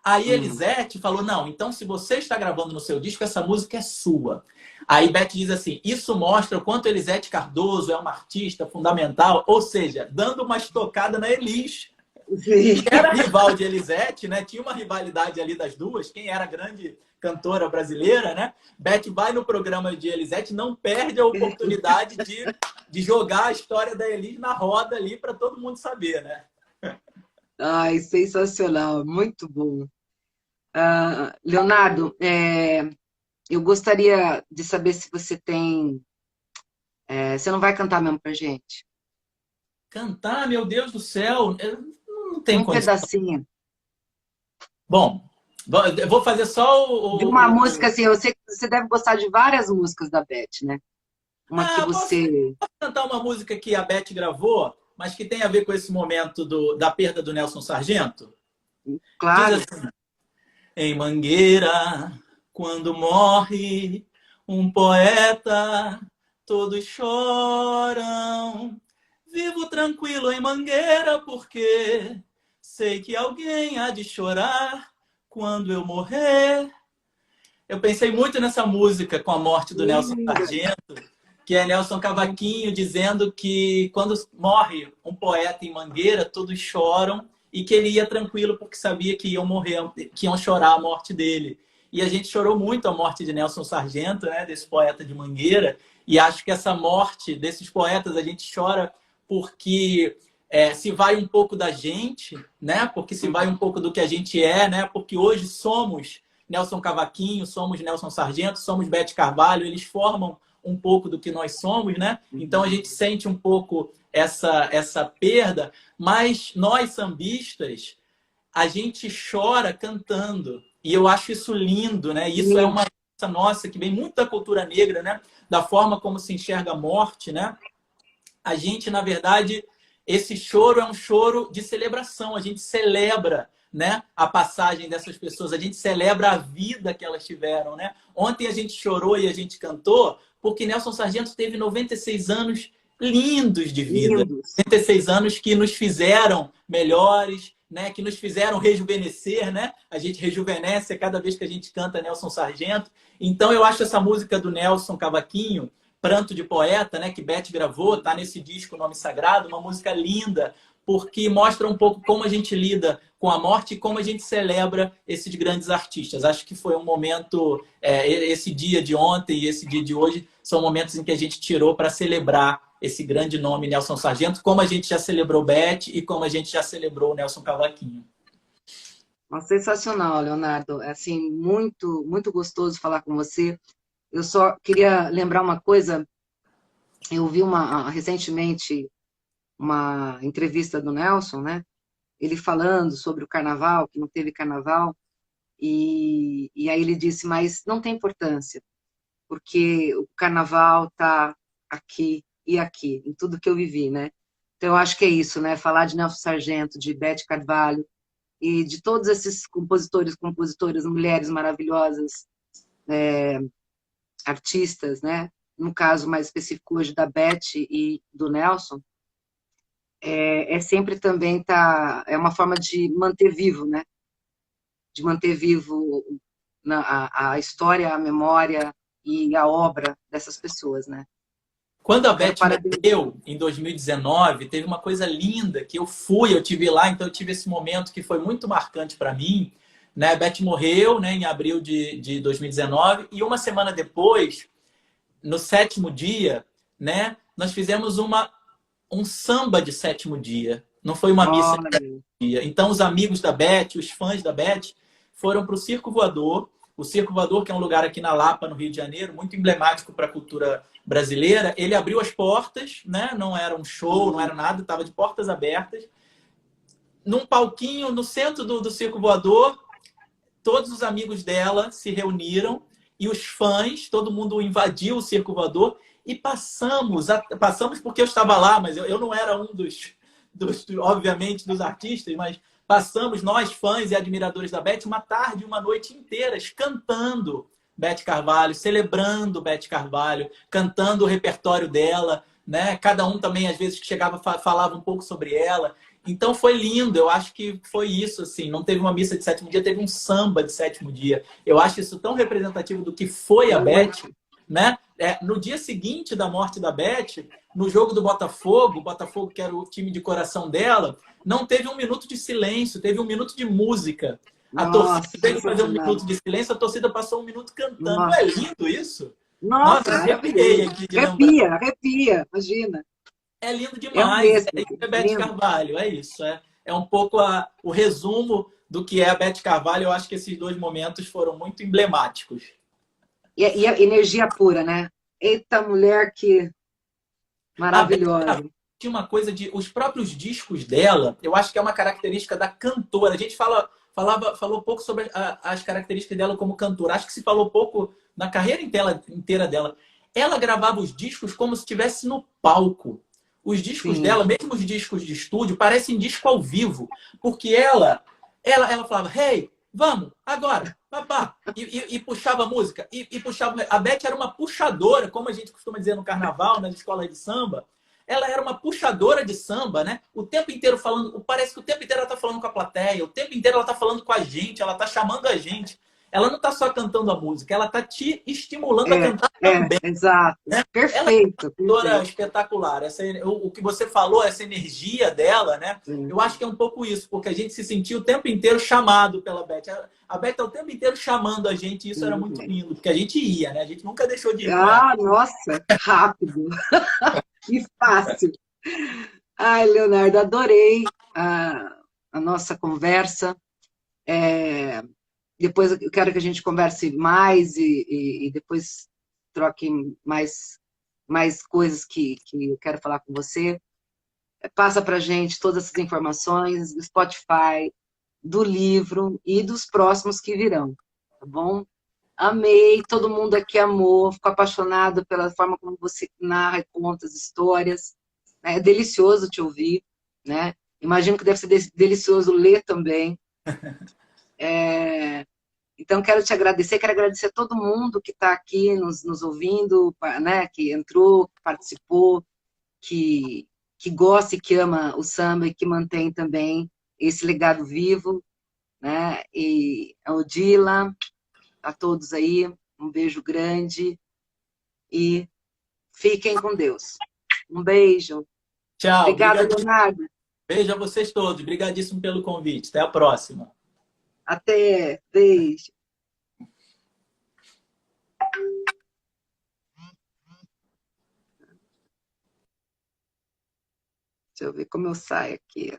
Aí Elisete falou, não, então se você está gravando no seu disco, essa música é sua. Aí Beth diz assim, isso mostra o quanto Elisete Cardoso é uma artista fundamental, ou seja, dando uma estocada na Elis. Sim. que era rival de Elisete, né? Tinha uma rivalidade ali das duas, quem era a grande cantora brasileira, né? Beth vai no programa de Elisete, não perde a oportunidade de jogar a história da Elis na roda ali para todo mundo saber, né? Ai, sensacional, muito bom. Leonardo, eu gostaria de saber se você tem. Você não vai cantar mesmo pra gente? Cantar, meu Deus do céu, não tem Um condição. pedacinho. Bom, eu vou fazer só De uma música, assim, eu sei que você deve gostar de várias músicas da Beth, né? Uma que Posso você. cantar uma música que a Beth gravou, mas que tem a ver com esse momento da perda do Nelson Sargento? Diz Claro. assim: em Mangueira, quando morre um poeta, todos choram. Vivo tranquilo em Mangueira, porque sei que alguém há de chorar quando eu morrer. Eu pensei muito nessa música com a morte do Nelson Sargento, que é Nelson Cavaquinho dizendo que quando morre um poeta em Mangueira, todos choram e que ele ia tranquilo porque sabia que iam morrer, que iam chorar a morte dele. E a gente chorou muito a morte de Nelson Sargento, né, desse poeta de Mangueira, e acho que essa morte desses poetas a gente chora porque se vai um pouco da gente, né, porque se vai um pouco do que a gente né, porque hoje somos Nelson Cavaquinho, somos Nelson Sargento, somos Beth Carvalho, eles formam um pouco do que nós somos, né? Então a gente sente um pouco essa perda, mas nós sambistas, a gente chora cantando. E eu acho isso lindo, né? Isso é uma coisa nossa que vem muito da cultura negra, né? Da forma como se enxerga a morte, né? A gente, na verdade, esse choro é um choro de celebração. A gente celebra, né, a passagem dessas pessoas. A gente celebra a vida que elas tiveram, né? Ontem a gente chorou e a gente cantou porque Nelson Sargento teve 96 anos lindos de vida. Lindos. 96 anos que nos fizeram melhores, né? Que nos fizeram rejuvenescer, né? A gente rejuvenesce a cada vez que a gente canta Nelson Sargento. Então eu acho essa música do Nelson Cavaquinho, Pranto de Poeta, né, que Beth gravou, tá nesse disco Nome Sagrado, uma música linda, porque mostra um pouco como a gente lida com a morte e como a gente celebra esses grandes artistas. Acho que foi um momento, esse dia de ontem e esse dia de hoje, são momentos em que a gente tirou para celebrar esse grande nome, Nelson Sargento, como a gente já celebrou Beth e como a gente já celebrou Nelson Cavaquinho. Sensacional, Leonardo. Assim, muito, muito gostoso falar com você. Eu só queria lembrar uma coisa. Eu vi recentemente uma entrevista do Nelson, né? Ele falando sobre o carnaval, que não teve carnaval, e aí ele disse, mas não tem importância, porque o carnaval está aqui e aqui, em tudo que eu vivi, né? Então eu acho que é isso, né? Falar de Nelson Sargento, de Beth Carvalho e de todos esses compositoras, mulheres maravilhosas, artistas, né? No caso mais específico hoje da Beth e do Nelson, sempre também é uma forma de manter vivo, né? De manter vivo a história, a memória e a obra dessas pessoas, né? Quando a Beth morreu, em 2019, teve uma coisa linda que eu tive lá, então eu tive esse momento que foi muito marcante para mim, né? A Beth morreu, né, em abril de 2019, e uma semana depois, no 7º dia, né, nós fizemos um samba de 7º dia. Não foi uma missa de 7º dia. Então, os amigos da Beth, os fãs da Beth, foram para o Circo Voador. O Circo Voador, que é um lugar aqui na Lapa, no Rio de Janeiro, muito emblemático para a cultura brasileira. Ele abriu as portas, né? Não era um show, não era nada, estava de portas abertas. Num palquinho, no centro do Circo Voador, todos os amigos dela se reuniram e os fãs, todo mundo invadiu o Circo Voador e passamos porque eu estava lá, mas eu não era um obviamente, dos artistas, mas passamos, nós, fãs e admiradores da Beth, uma tarde, uma noite inteiras cantando Beth Carvalho, celebrando Beth Carvalho, cantando o repertório dela, né? Cada um também, às vezes, que chegava, falava um pouco sobre ela. Então foi lindo, eu acho que foi isso, assim, não teve uma missa de 7º dia, teve um samba de 7º dia. Eu acho isso tão representativo do que foi a Beth, né? No dia seguinte da morte da Beth, no jogo do Botafogo, o Botafogo, que era o time de coração dela, não teve um minuto de silêncio, teve um minuto de música. A torcida, Nossa, em vez de fazer um sensacional. minuto de silêncio, a torcida passou um minuto cantando. Não é Nossa, lindo isso? Nossa, nossa, arrepiei maravilhoso. aqui de lembrar. Arrepia, arrepia, imagina. É lindo É um demais. mesmo, É isso, é Beth lindo. Carvalho, é isso. É um pouco o resumo do que é a Beth Carvalho. Eu acho que esses dois momentos foram muito emblemáticos. E a energia pura, né? Eita, mulher que A Beth maravilhosa. tinha uma coisa de... Os próprios discos dela, eu acho que é uma característica da cantora. A gente falou pouco sobre as características dela como cantora. Acho que se falou pouco na carreira inteira dela. Ela gravava os discos como se estivesse no palco. Os discos Sim. dela, mesmo os discos de estúdio, parecem disco ao vivo. Porque ela falava, hey, vamos, agora, papá. E puxava a música. E puxava... A Beth era uma puxadora, como a gente costuma dizer no carnaval, nas escolas de samba. Ela era uma puxadora de samba, né? O tempo inteiro falando... Parece que o tempo inteiro ela está falando com a plateia. O tempo inteiro ela está falando com a gente. Ela está chamando a gente. Ela não está só cantando a música. Ela está te estimulando a cantar também. Exato. Né? Ela é Perfeito, uma cantora perfeito. espetacular. O que você falou, essa energia dela, né? Sim. Eu acho que é um pouco isso, porque a gente se sentia o tempo inteiro chamado pela Beth. A Beth é o tempo inteiro chamando a gente, e isso era muito lindo, porque a gente ia, né? A gente nunca deixou de ir com ela. Ah, nossa, rápido. Que fácil. Ai, Leonardo, adorei a nossa conversa. Depois eu quero que a gente converse mais e depois troque mais coisas que eu quero falar com você. Passa para a gente todas essas informações do Spotify, do livro e dos próximos que virão, tá bom? Amei, todo mundo aqui amou, ficou apaixonado pela forma como você narra e conta as histórias. É delicioso te ouvir, né? Imagino que deve ser delicioso ler também. Então, quero agradecer a todo mundo que está aqui nos ouvindo, né? Que entrou, que participou, que gosta e que ama o samba e que mantém também esse legado vivo, né? E a Odila, a todos aí, um beijo grande e fiquem com Deus. Um beijo. Tchau, Obrigada, obrigadíssimo. Leonardo. Beijo a vocês todos. Obrigadíssimo pelo convite. Até a próxima. Até. Beijo. Deixa eu ver como eu saio aqui.